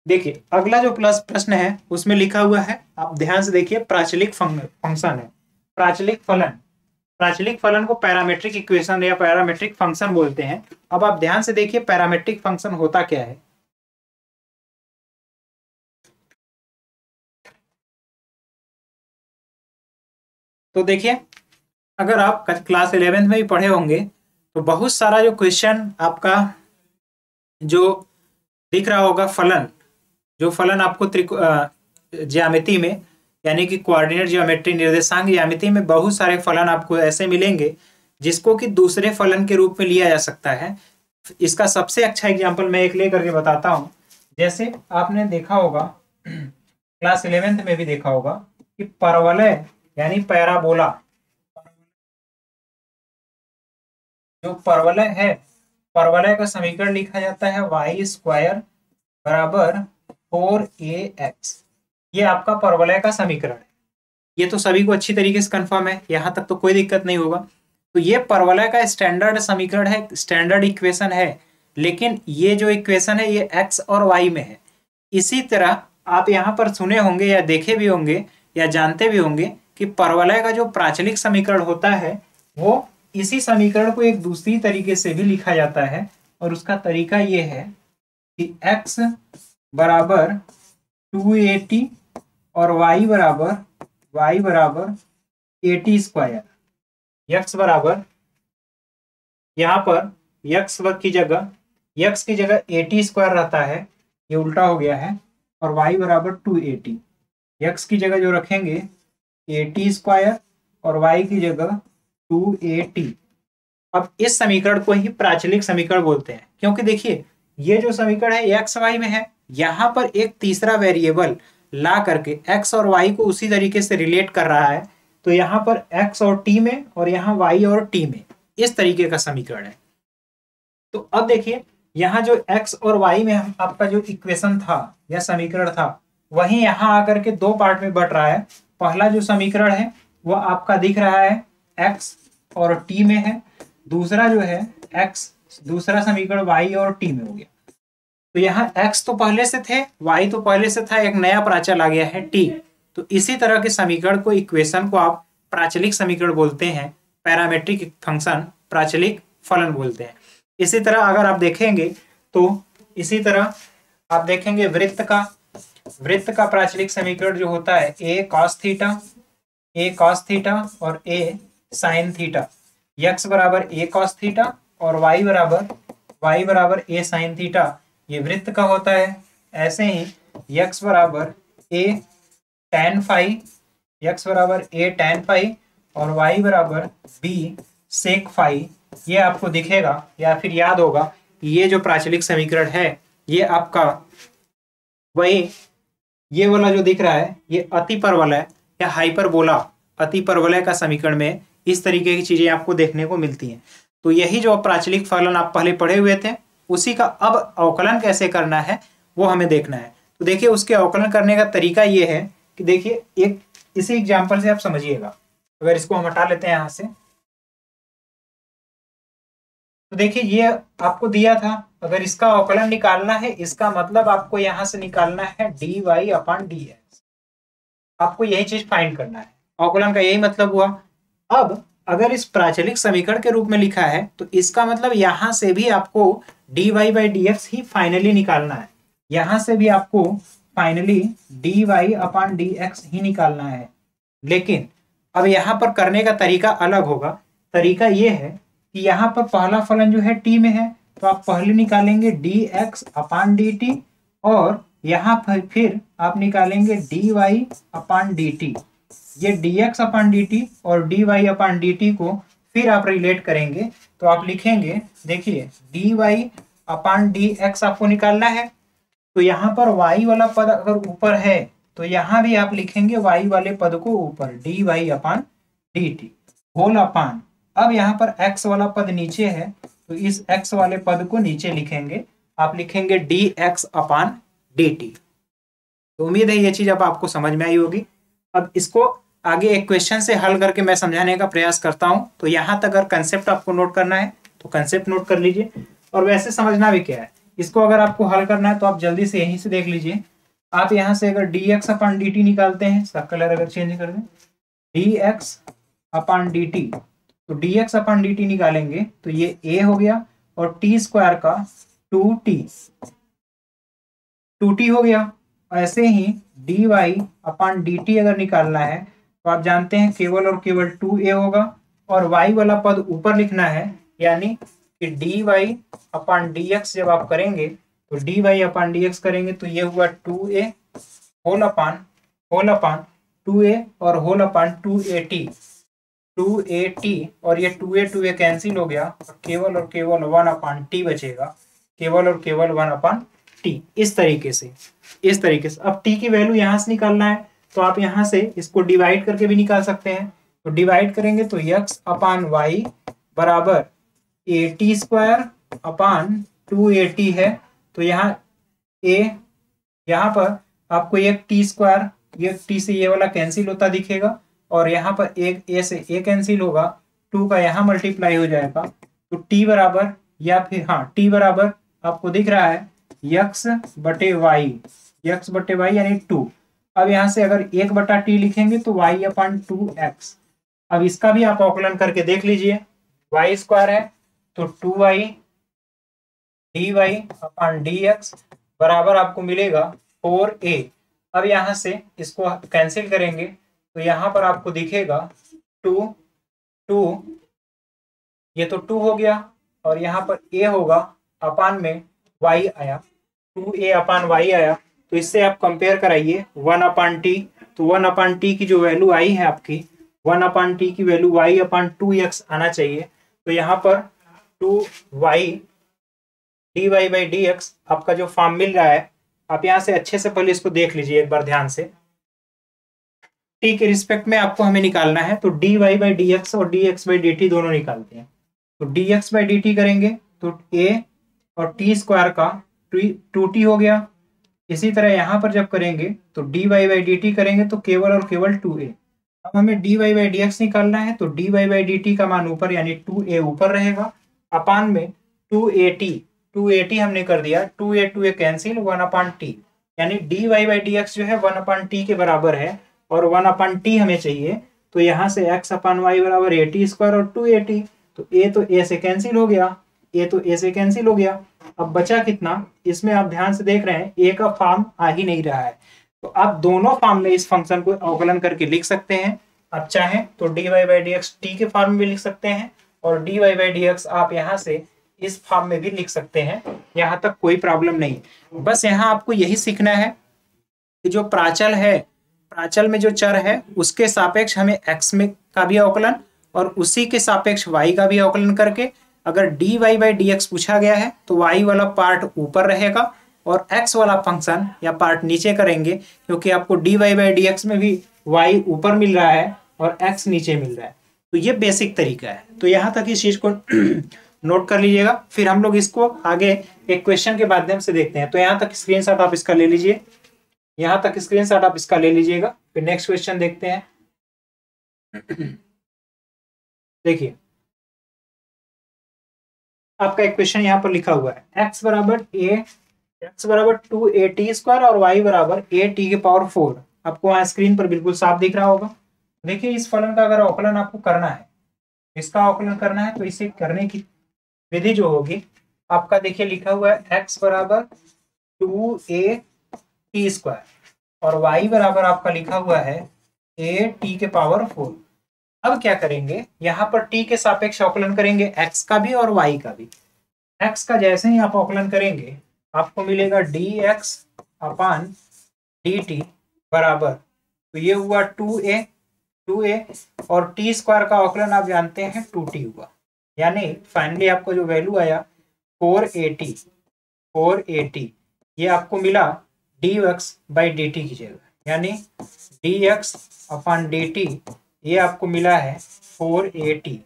देखिए अगला जो प्लस प्रश्न है उसमें लिखा हुआ है, आप ध्यान से देखिए, प्राचलिक फंक्शन है, प्राचलिक फलन को पैरामेट्रिक इक्वेशन या पैरामेट्रिक फंक्शन बोलते हैं। अब आप ध्यान से देखिए पैरामेट्रिक फंक्शन होता क्या है। तो देखिए अगर आप क्लास 11th में भी पढ़े होंगे तो बहुत सारा जो क्वेश्चन आपका जो दिख रहा होगा फलन, जो फलन आपको ज्यामिति में यानी कि कोऑर्डिनेट ज्योमेट्री निर्देशांक ज्यामिति में बहुत सारे फलन आपको ऐसे मिलेंगे जिसको कि दूसरे फलन के रूप में लिया जा सकता है। इसका सबसे अच्छा एग्जांपल मैं एक लेकर के बताता हूं। जैसे आपने देखा होगा क्लास 11th में भी देखा होगा कि परवलय यानी पैराबोला, जो परवलय है, परवलय का समीकरण लिखा जाता है y स्क्वायर बराबर 4ax। ये आपका परवलय का समीकरण है। ये तो सभी को अच्छी तरीके से कंफर्म है, यहां तक तो कोई दिक्कत नहीं होगा। तो ये परवलय का स्टैंडर्ड समीकरण है, स्टैंडर्ड इक्वेशन है, लेकिन ये जो इक्वेशन है ये x और y में है। इसी तरह आप यहाँ पर सुने होंगे या देखे भी होंगे या जानते भी होंगे कि परवलय का जो प्राचलिक समीकरण होता है वो इसी समीकरण को एक दूसरी तरीके से भी लिखा जाता है, और उसका तरीका ये है कि x बराबर 2at और y बराबर at स्क्वायर। x बराबर यहाँ पर x की जगह at स्क्वायर रहता है, ये उल्टा हो गया है, और y बराबर 2at। x की जगह जो रखेंगे at स्क्वायर और y की जगह 2at। अब इस समीकरण को ही प्राचलिक समीकरण बोलते हैं, क्योंकि देखिए ये जो समीकरण है x y में है, यहाँ पर एक तीसरा वेरिएबल ला करके x और y को उसी तरीके से रिलेट कर रहा है। तो यहाँ पर x और t में और यहाँ y और t में, इस तरीके का समीकरण है। तो अब देखिए यहाँ जो x और y में आपका जो इक्वेशन था या समीकरण था, वही यहाँ आकर के दो पार्ट में बट रहा है। पहला जो समीकरण है वह आपका दिख रहा है x और t में है, दूसरा जो है दूसरा समीकरण y और t में हो गया। तो यहाँ x तो पहले से थे, y तो पहले से था, एक नया प्राचल आ गया है t। तो इसी तरह के समीकरण को, इक्वेशन को आप प्राचलिक समीकरण बोलते हैं, पैरामेट्रिक फंक्शन प्राचलिक फलन बोलते हैं। इसी तरह अगर आप देखेंगे तो इसी तरह आप देखेंगे वृत्त का प्राचलिक समीकरण जो होता है a cos थीटा और a sin थीटा। x बराबर a cos थीटा और y बराबर a sin थीटा ये वृत्त का होता है। ऐसे ही x बराबर a tan फाई, x बराबर a tan फाई और y बराबर b sec फाई, ये आपको दिखेगा या फिर याद होगा कि ये जो प्राचलिक समीकरण है ये आपका वही ये वाला जो दिख रहा है ये अतिपरवलय या हाइपरबोला अतिपरवलय का समीकरण में इस तरीके की चीजें आपको देखने को मिलती हैं। तो यही जो प्राचलिक फलन आप पहले पढ़े हुए थे उसी का अब अवकलन कैसे करना है वो हमें देखना है। तो देखिए उसके अवकलन करने का तरीका ये है कि देखिए एक इसी एग्जाम्पल से आप समझिएगा। अगर इसको हम हटा लेते हैं यहां से, तो देखिए ये आपको दिया था, अगर इसका अवकलन निकालना है इसका मतलब आपको यहां से निकालना है dy अपॉन dx। आपको यही चीज फाइंड करना है, अवकलन का यही मतलब हुआ। अब अगर इस प्राचलिक समीकरण के रूप में लिखा है तो इसका मतलब यहां से भी आपको dy by dx he finally निकालना है, यहां से भी आपको फाइनली dy अपॉन dx ही निकालना है। लेकिन अब यहां पर करने का तरीका अलग होगा। तरीका ये है कि यहाँ पर पहला फलन जो है t में है तो आप पहले निकालेंगे dx अपॉन dt और यहाँ पर फिर आप निकालेंगे dy अपॉन dt। ये dx अपॉन dt और dy अपॉन dt को फिर आप रिलेट करेंगे तो आप लिखेंगे, देखिए dy अपॉन dx आपको निकालना है तो यहाँ पर y वाला पद अगर ऊपर है तो यहाँ भी आप लिखेंगे y वाले पद को ऊपर dy upon dt whole upon. अब यहाँ पर x वाला पद नीचे है तो इस x वाले पद को नीचे लिखेंगे, आप लिखेंगे dx अपॉन dt। तो उम्मीद है ये चीज अब आपको समझ में आई होगी। अब इसको आगे एक क्वेश्चन से हल करके मैं समझाने का प्रयास करता हूं। तो यहाँ तक अगर कंसेप्ट आपको नोट करना है तो कंसेप्ट नोट कर लीजिए, और वैसे समझना भी क्या है इसको अगर आपको हल करना है तो आप जल्दी से यहीं से देख लीजिए। आप यहाँ से अगर dx अपॉन dt निकालते हैं, इसका कलर अगर चेंज कर दें, dx अपॉन dt, तो dx अपॉन dt निकालेंगे तो ये a हो गया और t स्क्वायर का 2t हो गया। ऐसे ही dy अपॉन dt अगर निकालना है तो आप जानते हैं केवल और केवल 2a होगा और y वाला पद ऊपर लिखना है, यानी कि dy अपॉन dx जब आप करेंगे तो dy अपॉन dx करेंगे तो ये हुआ 2a होल अपॉन 2a और होल अपॉन 2at और ये 2a कैंसिल हो गया और केवल 1 अपॉन t बचेगा, केवल और केवल 1 अपॉन t। इस तरीके से अब t की वैल्यू यहाँ से निकालना है तो आप यहाँ से इसको डिवाइड करके भी निकाल सकते हैं। तो डिवाइड करेंगे तो x अपॉन y बराबर at स्क्वायर अपॉन 2at है। तो यहाँ पर आपको एक t स्क्वायर, ये t से ये वाला कैंसिल होता दिखेगा और यहाँ पर एक a से a कैंसिल होगा, 2 का यहाँ मल्टीप्लाई हो जाएगा तो t बराबर, या फिर हाँ t बराबर आपको दिख रहा है x बटे y यानी 2। अब यहाँ से अगर 1/t लिखेंगे तो y अपॉन 2x। अब इसका भी आप अवकलन करके देख लीजिए, y स्क्वायर है तो 2y dy अपॉन dx बराबर आपको मिलेगा 4a। अब यहाँ से इसको कैंसिल करेंगे तो यहाँ पर आपको दिखेगा 2 ये तो 2 हो गया और यहाँ पर a होगा, अपान में y आया, 2a अपान y आया। तो इससे आप कंपेयर कराइए 1 अपान टी, तो 1 अपान टी की जो वैल्यू आई है आपकी 1 अपान टी की वैल्यू y अपान 2x आना चाहिए। तो यहाँ पर 2y dy बाई dx आपका जो फॉर्म मिल रहा है, आप यहाँ से अच्छे से पहले इसको देख लीजिए एक बार ध्यान से। टी के रिस्पेक्ट में आपको हमें निकालना है तो dy बाई dx और dx बाई dt दोनों निकालते हैं। तो dx बाई dt करेंगे तो a और t स्क्वायर का 2t हो गया। इसी तरह यहाँ पर जब करेंगे तो dy बाई dt करेंगे तो केवल और केवल 2a। अब हमें dy बाई dx निकालना है तो dy बाई dt का मान ऊपर यानी 2a ऊपर रहेगा, अपान में 2at हमने कर दिया, 2a कैंसिल 1 अपान t, यानी dy बाई dx जो है 1 अपान t के बराबर है और 1 अपान t हमें चाहिए। तो यहाँ से x अपान y बराबर at स्क्वायर और 2at, तो a तो a से कैंसिल हो गया, a तो a से कैंसिल हो गया। अब बचा कितना, इसमें आप ध्यान से देख रहे हैं a का फॉर्म आ ही नहीं रहा है, तो आप दोनों फॉर्म में इस फंक्शन को अवकलन करके लिख सकते हैं। आप चाहें तो dy बाई dx t के फॉर्म में भी लिख सकते हैं और dy बाई dx आप यहाँ से इस फॉर्म में भी लिख सकते हैं, यहाँ तक कोई प्रॉब्लम नहीं। बस यहाँ आपको यही सीखना है कि जो प्राचल है, प्राचल में जो चर है उसके सापेक्ष हमें x में का भी अवकलन और उसी के सापेक्ष y का भी अवकलन करके, अगर dy बाई dx पूछा गया है तो y वाला पार्ट ऊपर रहेगा और x वाला फंक्शन या पार्ट नीचे करेंगे, क्योंकि आपको dy बाई dx में भी y ऊपर मिल रहा है और x नीचे मिल रहा है। तो ये बेसिक तरीका है, तो यहाँ तक इस चीज को नोट कर लीजिएगा। फिर हम लोग इसको आगे एक क्वेश्चन के माध्यम से देखते हैं। तो यहाँ तक स्क्रीनशॉट आप इसका ले लीजिए, यहाँ तक स्क्रीनशॉट आप इसका ले लीजिएगा। फिर नेक्स्ट क्वेश्चन देखते हैं। देखिए आपका एक क्वेश्चन यहाँ पर लिखा हुआ है, x बराबर 2a² और y बराबर a⁴। आपको वहां स्क्रीन पर बिल्कुल साफ दिख रहा होगा। देखिए इस फलन का अगर अवकलन आपको करना है, इसका अवकलन करना है, तो इसे करने की विधि जो होगी आपका, देखिए लिखा हुआ है x बराबर 2a² और y बराबर आपका लिखा हुआ है a⁴। अब क्या करेंगे, यहाँ पर t के सापेक्ष अवकलन करेंगे, x का भी और y का भी। x का जैसे ही आप अवकलन करेंगे आपको मिलेगा dx अपान dt बराबर, तो ये हुआ 2a और t² का अवकलन आप जानते हैं 2t हुआ, यानी फाइनली आपको जो वैल्यू आया 480 ये आपको मिला dx बाई dt की जगह, यानी dx अपान dt ये आपको मिला है 480,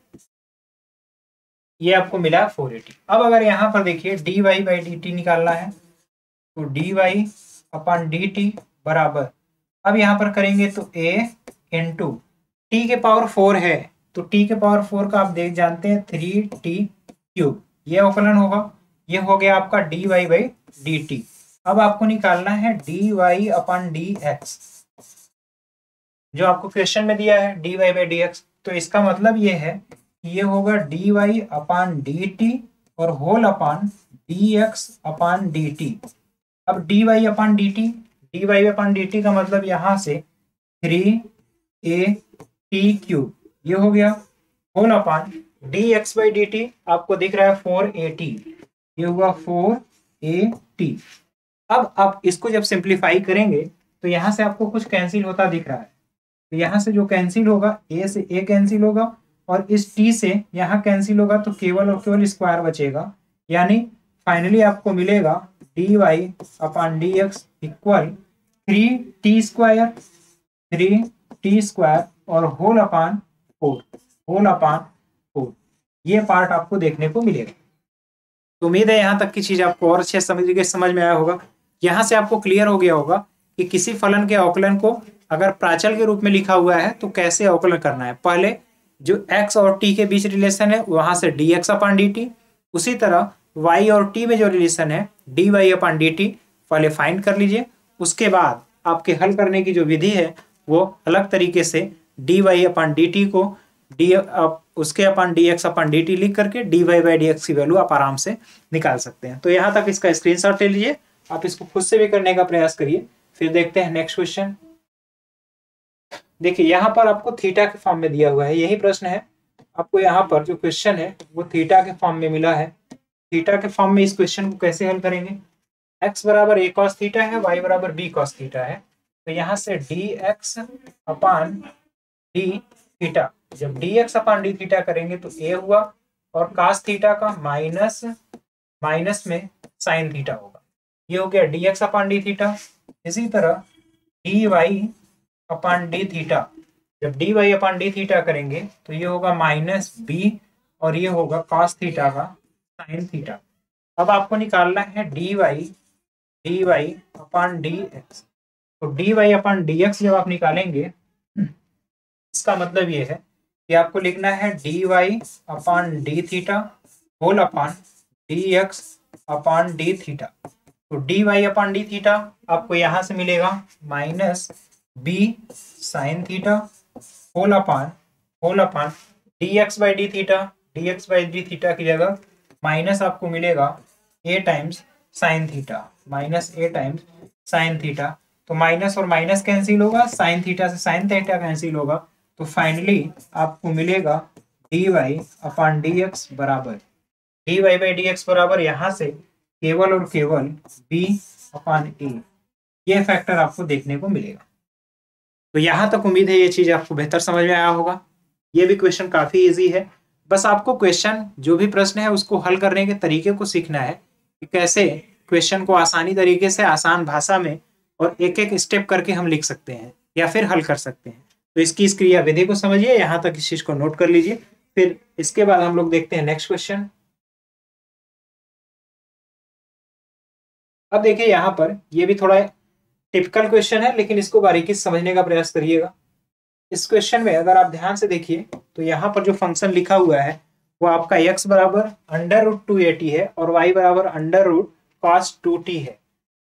ये आपको मिला 480। अब अगर यहाँ पर देखिए dy बाई dt निकालना है तो dy अपान dt बराबर, अब यहाँ पर करेंगे तो a इंटू t के पावर 4 है तो t के पावर 4 का आप देख जानते हैं 3t³, ये अवकलन होगा। ये हो गया आपका dy बाई dt। अब आपको निकालना है dy अपान dx, जो आपको क्वेश्चन में दिया है dy बाई dx। तो इसका मतलब ये है कि ये होगा dy अपान dt और whole upon dx upon dt। अब dy अपान dt का मतलब यहाँ से 3a⁵ ये हो गया, whole upon dx by dt आपको दिख रहा है 480, ये हुआ 480। अब आप इसको जब सिंप्लीफाई करेंगे तो यहाँ से आपको कुछ कैंसिल होता दिख रहा है, तो यहाँ से जो कैंसिल होगा a से a कैंसिल होगा और इस t से यहाँ कैंसिल होगा, तो केवल और केवल स्क्वायर बचेगा, यानी फाइनली आपको मिलेगा dy अपान dx इक्वल 3t² और होल अपान 4 ये पार्ट आपको देखने को मिलेगा। तो उम्मीद है यहाँ तक की चीज आपको और अच्छे समझ में आया होगा। यहाँ से आपको क्लियर हो गया होगा कि किसी फलन के अवकलन को अगर प्राचल के रूप में लिखा हुआ है तो कैसे अवकलन करना है। पहले जो x और t के बीच रिलेशन है वहां से dx अपान dt, उसी तरह y और t में जो रिलेशन है dy अपान dt पहले फाइंड कर लीजिए। उसके बाद आपके हल करने की जो विधि है वो अलग तरीके से dy अपान dt को उसके अपान dx अपान dt लिख करके dy बाई dx की वैल्यू आप आराम से निकाल सकते हैं। तो यहाँ तक इसका स्क्रीनशॉट ले लीजिए, आप इसको खुद से भी करने का प्रयास करिए। फिर देखते हैं नेक्स्ट क्वेश्चन। देखिए यहाँ पर आपको थीटा के फॉर्म में दिया हुआ है, यही प्रश्न है। आपको यहाँ पर जो क्वेश्चन है वो थीटा के फॉर्म में मिला है। थीटा के फॉर्म में इस क्वेश्चन को कैसे हल करेंगे, x बराबर a cos थीटा है, y बराबर b cos थीटा है, तो यहाँ से dx अपान d थीटा, जब dx अपान d थीटा करेंगे तो a हुआ और cos थीटा का माइनस में साइन थीटा होगा, ये हो गया dx अपान d थीटा। इसी तरह dy अपान d थीटा, जब dy अपान d थीटा करेंगे तो ये होगा माइनस b और ये होगा cos थीटा का साइन थीटा। अब आपको निकालना है dy अपान dx, तो dy अपान dx जब आप निकालेंगे इसका मतलब ये है कि आपको लिखना है dy upon d theta whole upon dx upon d theta. तो dy अपान d थीटा आपको यहाँ से मिलेगा minus b sine theta whole upon dx by D theta की जगह माइनस आपको मिलेगा a times sine theta, minus a times sine theta. तो माइनस और माइनस कैंसिल होगा, साइन थीटा से साइन थीटा कैंसिल होगा, तो फाइनली आपको मिलेगा d Y upon D x बराबर D Y by D x बराबर यहाँ से केवल और केवल बी अपॉन ए, ये फैक्टर आपको देखने को मिलेगा। तो यहाँ तक उम्मीद है ये चीज आपको बेहतर समझ में आया होगा। ये भी क्वेश्चन काफी इजी है, बस आपको क्वेश्चन जो भी प्रश्न है उसको हल करने के तरीके को सीखना है कि कैसे क्वेश्चन को आसानी तरीके से आसान भाषा में और एक एक स्टेप करके हम लिख सकते हैं या फिर हल कर सकते हैं। तो इसकी इस क्रिया विधि को समझिए, यहाँ तक इस चीज को नोट कर लीजिए। फिर इसके बाद हम लोग देखते हैं नेक्स्ट क्वेश्चन। अब देखिए यहाँ पर ये भी थोड़ा टिपिकल क्वेश्चन है, लेकिन इसको बारीकी से समझने का प्रयास करिएगा। इस क्वेश्चन में अगर आप ध्यान से देखिए तो यहाँ पर जो फंक्शन लिखा हुआ है वो आपका x बराबर अंडर रूट 280 है और y बराबर अंडर रूट कॉस 2t है।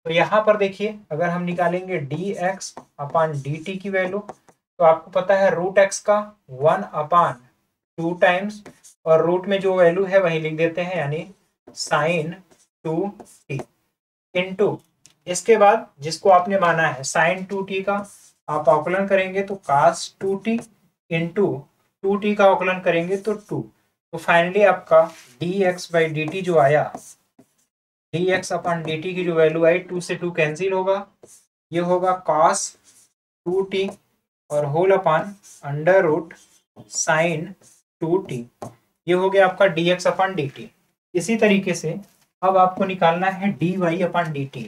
तो यहाँ पर देखिए अगर हम निकालेंगे dx अपान dt की वैल्यू, तो आपको पता है रूट x का 1 अपान 2 टाइम्स और रूट में जो वैल्यू है वही लिख देते हैं, यानी साइन 2t इंटू इसके बाद जिसको आपने माना है साइन 2t का आप अवकलन करेंगे तो cos 2t इंटू 2t का अवकलन करेंगे तो 2। तो फाइनली आपका dx बाई dt जो आया, dx अपॉन dt की जो वैल्यू आई 2 से 2 कैंसिल होगा, ये होगा cos 2t और whole upon under root sine 2t, ये हो गया आपका dx अपॉन dt। इसी तरीके से अब आपको निकालना है dy अपॉन dt।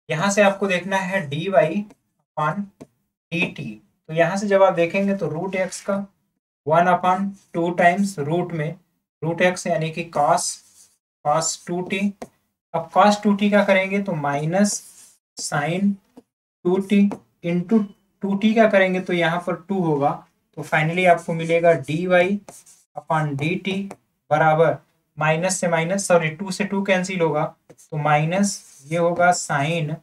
यहाँ से आपको देखना है dy अपॉन dt। तो यहाँ से जब आप देखेंगे तो रूट एक्स का 1 अपॉन 2 टाइम्स रूट में रूट एक्स यानी कि cos 2t। अब cos 2t का करेंगे तो minus sine 2t into 2t का करेंगे तो यहाँ पर 2 होगा। तो फाइनली आपको मिलेगा dy अपॉन dt बराबर माइनस से माइनस, सॉरी 2 से 2 कैंसिल होगा तो माइनस, ये होगा sign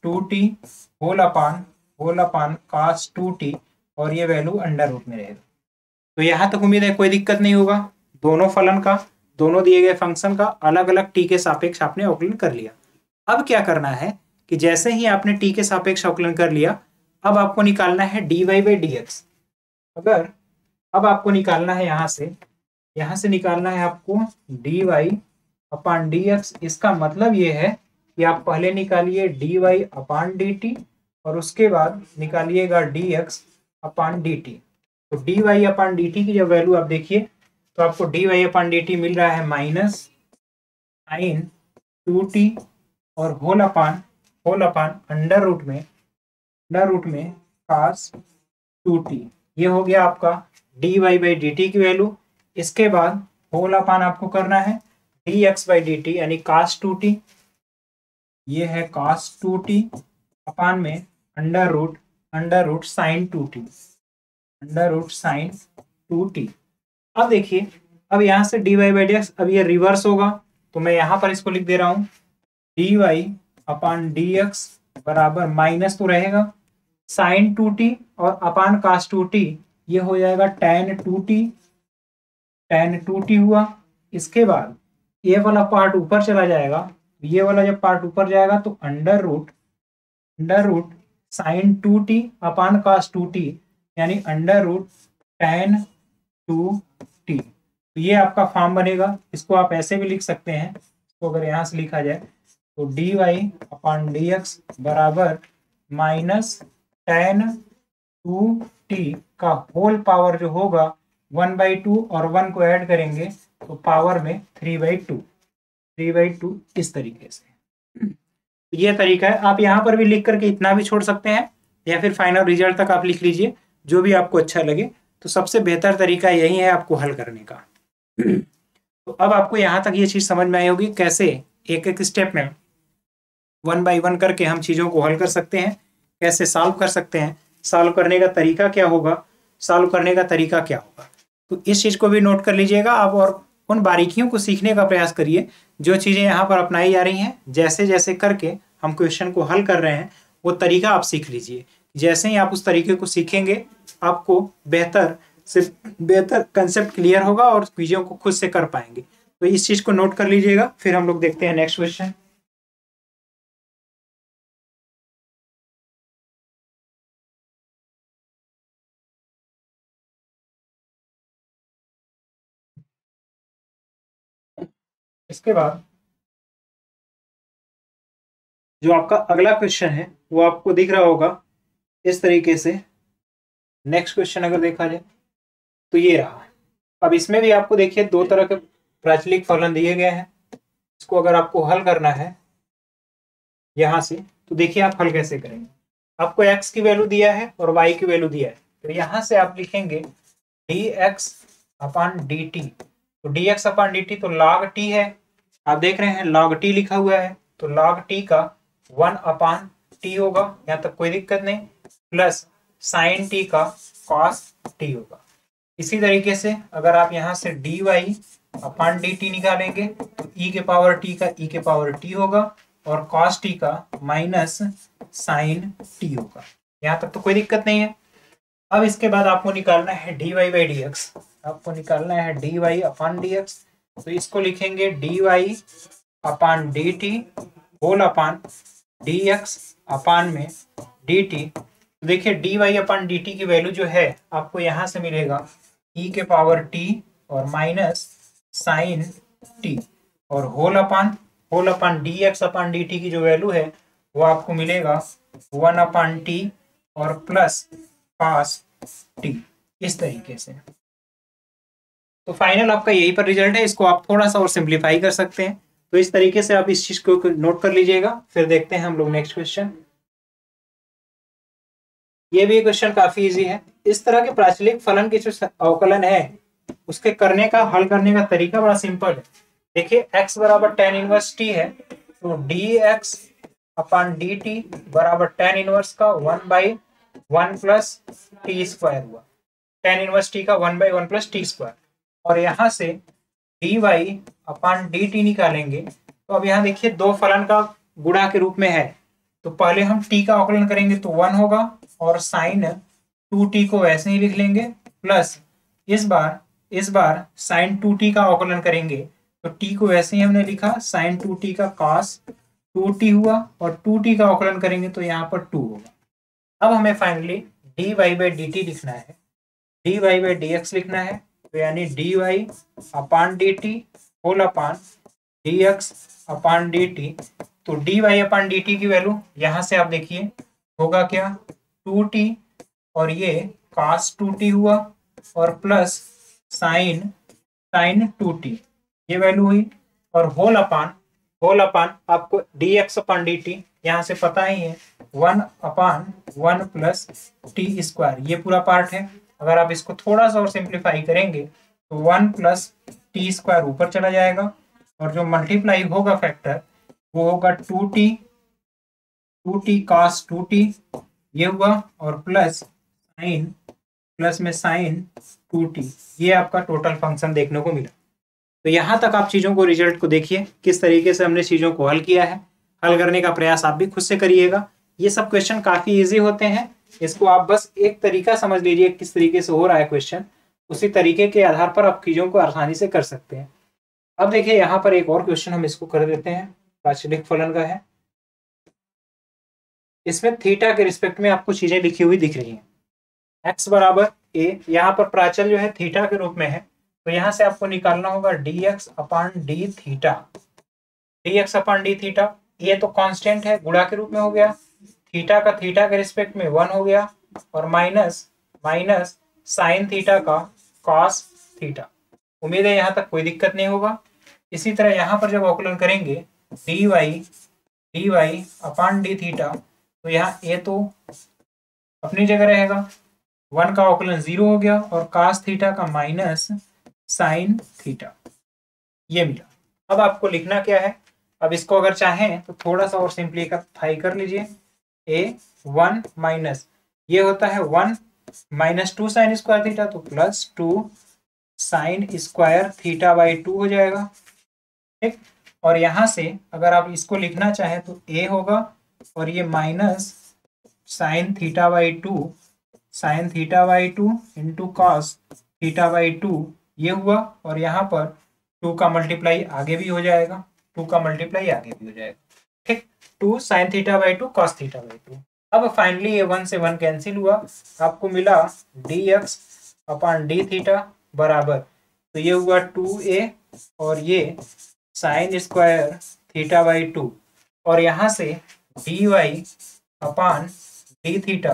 2t whole upon cos 2t और ये वैल्यू अंडर रूट में रहेगा। तो यहाँ तक उम्मीद है कोई दिक्कत नहीं होगा। दोनों फलन का, दोनों दिए गए फंक्शन का अलग अलग टी के सापेक्ष आपने अवकलन कर लिया। अब क्या करना है कि जैसे ही आपने टी के सापेक्ष अवकलन कर लिया, अब आपको निकालना है dy बाई dx। अगर अब आपको निकालना है यहाँ से निकालना है आपको dy अपॉन dx। इसका मतलब ये है कि आप पहले निकालिए dy अपॉन dt और उसके बाद निकालिएगा dx अपॉन dt। तो dy अपॉन dt की जब वैल्यू आप देखिए तो आपको dy अपॉन dt मिल रहा है माइनस साइन 2t और होल अपॉन अंडर रूट में cos 2t। ये हो गया आपका dy बाई dt की वैल्यू। इसके बाद होल अपॉन आपको करना है dx बाई dt यानी cos 2t, ये है cos 2t अपॉन में under root sine 2t, under root sine 2t। अब देखिए अब यहाँ से dy बाई dx, अब ये रिवर्स होगा तो मैं यहाँ पर इसको लिख दे रहा हूँ dy अपॉन dx बराबर माइनस तो रहेगा साइन 2t और अपॉन cos 2t, ये हो जाएगा tan 2t हुआ। इसके बाद ये वाला पार्ट ऊपर चला जाएगा, ये वाला जब पार्ट ऊपर जाएगा तो under root sine 2t upon cos 2t यानी अंडर रूट tan 2t। तो ये आपका फॉर्म बनेगा। इसको आप ऐसे भी लिख सकते हैं, तो अगर यहाँ से लिखा जाए तो dy अपॉन dx बराबर माइनस tan 2t का होल पावर जो होगा 1/2 और 1 को ऐड करेंगे तो पावर में 3/2 इस तरीके से। ये तरीका है। आप यहाँ पर भी लिख करके इतना भी छोड़ सकते हैं या फिर फाइनल रिजल्ट तक आप लिख लीजिए, जो भी आपको अच्छा लगे। तो सबसे बेहतर तरीका यही है आपको हल करने का। तो अब आपको यहाँ तक ये चीज समझ में आई होगी कैसे एक एक स्टेप में 1 बाई 1 करके हम चीजों को हल कर सकते हैं, कैसे सॉल्व कर सकते हैं, सॉल्व करने का तरीका क्या होगा, तो इस चीज को भी नोट कर लीजिएगा आप और उन बारीकियों को सीखने का प्रयास करिए जो चीजें यहाँ पर अपनाई जा रही हैं। जैसे जैसे करके हम क्वेश्चन को हल कर रहे हैं वो तरीका आप सीख लीजिए। जैसे ही आप उस तरीके को सीखेंगे आपको बेहतर कंसेप्ट क्लियर होगा और चीजों को खुद से कर पाएंगे। तो इस चीज को नोट कर लीजिएगा। फिर हम लोग देखते हैं नेक्स्ट क्वेश्चन। इसके बाद जो आपका अगला क्वेश्चन है वो आपको दिख रहा होगा इस तरीके से। नेक्स्ट क्वेश्चन अगर देखा जाए तो ये रहा। अब इसमें भी आपको देखिए दो तरह के प्राचलिक फलन दिए गए हैं। इसको अगर आपको हल करना है यहां से तो देखिए आप हल कैसे करेंगे। आपको x की वैल्यू दिया है और y की वैल्यू दिया है, तो यहां से आप लिखेंगे dx अपॉन dt। तो dx अपॉन dt तो log t है, आप देख रहे हैं log t लिखा हुआ है, तो log t का 1 अपॉन t होगा, यहाँ तक कोई दिक्कत नहीं, प्लस साइन t का cos t होगा। इसी तरीके से अगर आप यहाँ से dy अपॉन dt निकालेंगे तो e के पावर t का e के पावर t होगा और cos t का माइनस साइन t होगा। यहाँ तक तो कोई दिक्कत नहीं है। अब इसके बाद आपको निकालना है dy बाई डी एक्स, आपको निकालना है dy अपॉन डी एक्स, तो इसको लिखेंगे dy upon d t whole upon D x upon में डी टी। तो देखिए dy अपॉन डी टी की वैल्यू जो है आपको यहाँ से मिलेगा e के पावर t और माइनस साइन t, और whole upon D x upon d t की जो वैल्यू है वो आपको मिलेगा 1 अपॉन t और प्लस cos t, इस तरीके से। तो फाइनल आपका यही पर रिजल्ट है। इसको आप थोड़ा सा और सिंप्लीफाई कर सकते हैं, तो इस तरीके से आप इस चीज को नोट कर लीजिएगा। फिर देखते हैं हम लोग नेक्स्ट क्वेश्चन। ये भी क्वेश्चन काफी इजी है। इस तरह के प्राचलिक फलन के जो अवकलन है उसके करने का, हल करने का तरीका बड़ा सिंपल है। देखिए x बराबर tan इनवर्स t है, तो dx अपॉन dt बराबर tan इनवर्स का 1/1 प्लस टी स्क्वायर हुआ, tan इनवर्स t का 1/1 प्लस टी स्क्वायर। और यहाँ से dy अपॉन dt निकालेंगे, तो अब यहाँ देखिए दो फलन का गुणा के रूप में है, तो पहले हम t का अवकलन करेंगे तो 1 होगा और साइन 2t को वैसे ही लिख लेंगे, प्लस इस बार साइन 2t का अवकलन करेंगे तो t को वैसे ही हमने लिखा, साइन 2t का cos 2t हुआ, और 2t का अवकलन करेंगे तो यहाँ पर 2 होगा। अब हमें फाइनली dy बाई dt लिखना है, dy बाई dx लिखना है, तो यानी dy upon dt whole upon dx upon dt। तो dy अपॉन dt की वैल्यू यहाँ से आप देखिए होगा क्या, 2t और ये cos 2t हुआ और प्लस साइन 2t ये वैल्यू हुई, और होल अपॉन आपको dx अपॉन dt यहाँ से पता ही है 1 अपॉन 1 प्लस टी स्क्वायर, ये पूरा पार्ट है। अगर आप इसको थोड़ा सा और सिंप्लीफाई करेंगे तो 1 प्लस टी स्क्वायर ऊपर चला जाएगा, और जो मल्टीप्लाई होगा फैक्टर वो होगा 2t cos 2t ये हुआ, और प्लस में साइन 2t, ये आपका टोटल फंक्शन देखने को मिला। तो यहाँ तक आप चीज़ों को, रिजल्ट को देखिए किस तरीके से हमने चीज़ों को हल किया है। हल करने का प्रयास आप भी खुद से करिएगा। ये सब क्वेश्चन काफ़ी इजी होते हैं, इसको आप बस एक तरीका समझ लीजिए किस तरीके से हो रहा है क्वेश्चन, उसी तरीके के आधार पर आप चीज़ों को आसानी से कर सकते हैं। अब देखिए यहाँ पर एक और क्वेश्चन हम इसको कर देते हैं, प्राचलिक फलन का है। इसमें थीटा के रिस्पेक्ट में आपको चीज़ें लिखी हुई दिख रही हैं। x बराबर a, यहाँ पर प्राचल जो है थीटा के रूप में है, तो यहाँ से आपको निकालना होगा dx upon D theta, dx upon D theta. ये तो कांस्टेंट है, गुणा के रूप में हो गया, थीटा का थीटा के रिस्पेक्ट में 1 हो गया, और माइनस साइन थीटा का कॉस थीटा। उम्मीद है यहाँ तक कोई दिक्कत नहीं होगा। इसी तरह यहाँ पर जब अवकलन करेंगे dy अपॉन डी थीटा, तो यहाँ a तो अपनी जगह रहेगा, 1 का अवकलन 0 हो गया, और cos थीटा का माइनस साइन थीटा ये मिला। अब आपको लिखना क्या है, अब इसको अगर चाहें तो थोड़ा सा और सिंप्लीफाई कर लीजिए। a1 माइनस ये होता है 1 माइनस 2 साइन स्क्वायर थीटा, तो plus 2 sine square theta by 2 हो जाएगा, ठीक। और यहाँ से अगर आप इसको लिखना चाहें तो a होगा, और ये minus sine theta by 2 into cos theta by 2 ये हुआ, और यहाँ पर 2 का मल्टीप्लाई आगे भी हो जाएगा, ठीक। 2 sign theta by 2 cos theta by 2। अब फाइनली ये 1 से 1 कैंसिल हुआ, आपको मिला dx अपॉन डी थीटा बराबर, तो ये हुआ 2a और ये साइन स्क्वायर थीटा बाई 2, और यहाँ से dy अपान डी थीटा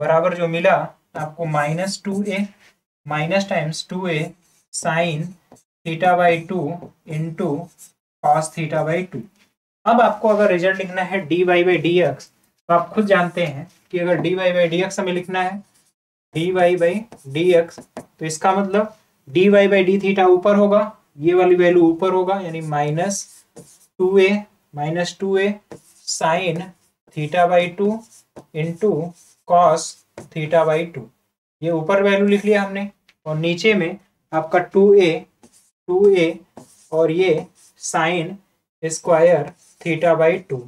बराबर जो मिला आपको -2a minus times 2a sign theta by 2 into cos theta by 2। अब आपको अगर रिजल्ट लिखना है dy बाई डी एक्स, तो आप खुद जानते हैं कि अगर dy बाई डी एक्स हमें लिखना है dy बाई डी एक्स, तो इसका मतलब dy बाई डी थीटा ऊपर होगा, ये वाली वैल्यू ऊपर होगा, यानी -2a sign theta by 2 into cos theta by 2। ये ऊपर वैल्यू लिख लिया हमने, और नीचे में आपका 2a और ये साइन स्क्वायर थीटा बाई 2।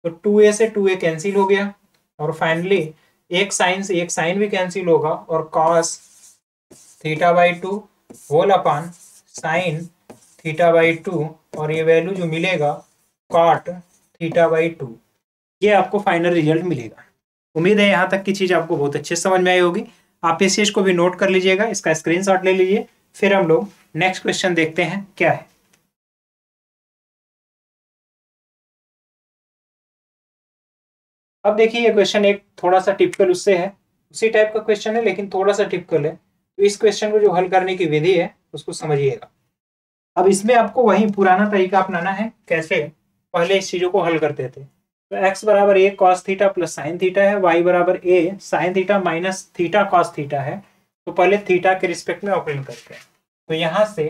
तो 2a से 2a कैंसिल हो गया, और फाइनली एक साइन से एक साइन भी कैंसिल होगा, और cos theta by 2 whole upon sine theta by 2, और ये वैल्यू जो मिलेगा कॉट थीटा बाई 2। ये आपको फाइनल रिजल्ट मिलेगा। उम्मीद है यहाँ तक की चीज़ आपको बहुत अच्छे से समझ में आई होगी। आप इस चीज़ को भी नोट कर लीजिएगा, इसका स्क्रीनशॉट ले लीजिए। फिर हम लोग नेक्स्ट क्वेश्चन देखते हैं क्या है। अब देखिए ये क्वेश्चन एक थोड़ा सा टिपिकल उससे है, उसी टाइप का क्वेश्चन है लेकिन थोड़ा सा टिपिकल है। तो इस क्वेश्चन को जो हल करने की विधि है उसको समझिएगा। अब इसमें आपको वही पुराना तरीका अपनाना है, कैसे पहले इस चीजों को हल करते थे। तो x बराबर a cos theta plus sine theta है, y बराबर a sign theta minus theta cos theta है। तो पहले थीटा के रिस्पेक्ट में ऑपरेट करते हैं। तो यहाँ से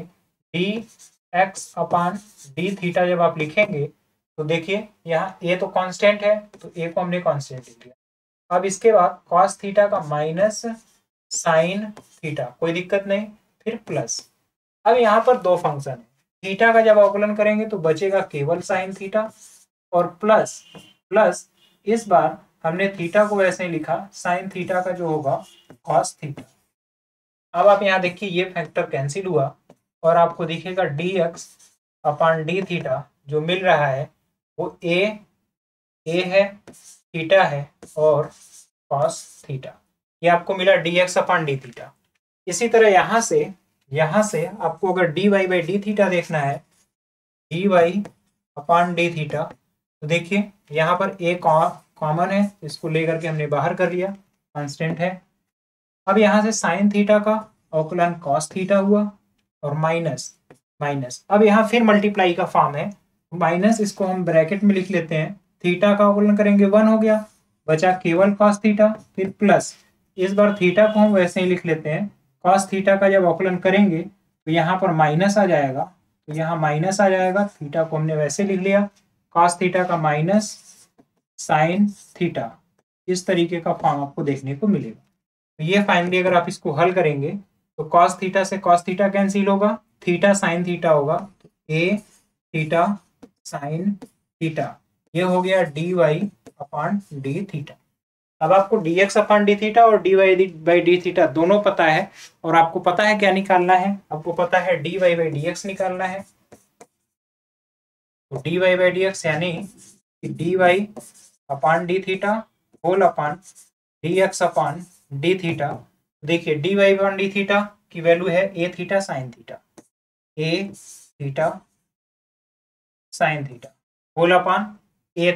dx अपान डी थीटा जब आप लिखेंगे तो देखिए यहाँ a तो कांस्टेंट है, तो a को हमने कांस्टेंट लिख लिया। अब इसके बाद cos थीटा का माइनस साइन थीटा, कोई दिक्कत नहीं, फिर प्लस। अब यहाँ पर दो फंक्शन है, थीटा का जब अवकलन करेंगे तो बचेगा केवल साइन थीटा, और प्लस इस बार हमने थीटा को वैसे ही लिखा, साइन थीटा का जो होगा कॉस थीटा। अब आप यहाँ देखिए ये फैक्टर कैंसिल हुआ, और आपको दिखेगा dx अपान डी थीटा जो मिल रहा है वो a है, थीटा है, और कॉस थीटा। ये आपको मिला dx अपान डी थीटा। इसी तरह यहाँ से आपको अगर dy बाई डी थीटा देखना है, dy अपान डी थीटा, तो देखिए यहाँ पर a कॉमन है, इसको लेकर के हमने बाहर कर लिया, कांस्टेंट है। अब यहाँ से साइन थीटा का अवकलन कॉस थीटा हुआ, और माइनस। अब यहाँ फिर मल्टीप्लाई का फॉर्म है, माइनस इसको हम ब्रैकेट में लिख लेते हैं, थीटा का अवकलन करेंगे 1 हो गया, बचा केवल कॉस थीटा, फिर प्लस इस बार थीटा को हम वैसे ही लिख लेते हैं, कॉस थीटा का जब अवकलन करेंगे तो यहाँ पर माइनस आ जाएगा, तो यहाँ माइनस आ जाएगा, थीटा को हमने वैसे लिख लिया, कॉस थीटा का माइनस साइन थीटा। इस तरीके का फॉर्म आपको देखने को मिलेगा। तो ये फाइनली अगर आप इसको हल करेंगे तो कॉस थीटा से कॉस थीटा कैंसिल होगा, थीटा साइन थीटा होगा, तो ए थीटा साइन थीटा, ये हो गया D Y upon D theta. अब आपको dx अपान डी थीटा और dy बाई डी थीटा दोनों पता है, और आपको पता है क्या निकालना है, आपको पता है dy बाई डी एक्स निकालना है। तो dy बाई डी एक्स यानी dy upon D theta whole upon dx upon D theta. देखिए dy अपान डी थीटा की वैल्यू है a theta sine theta, a theta sine theta whole upon a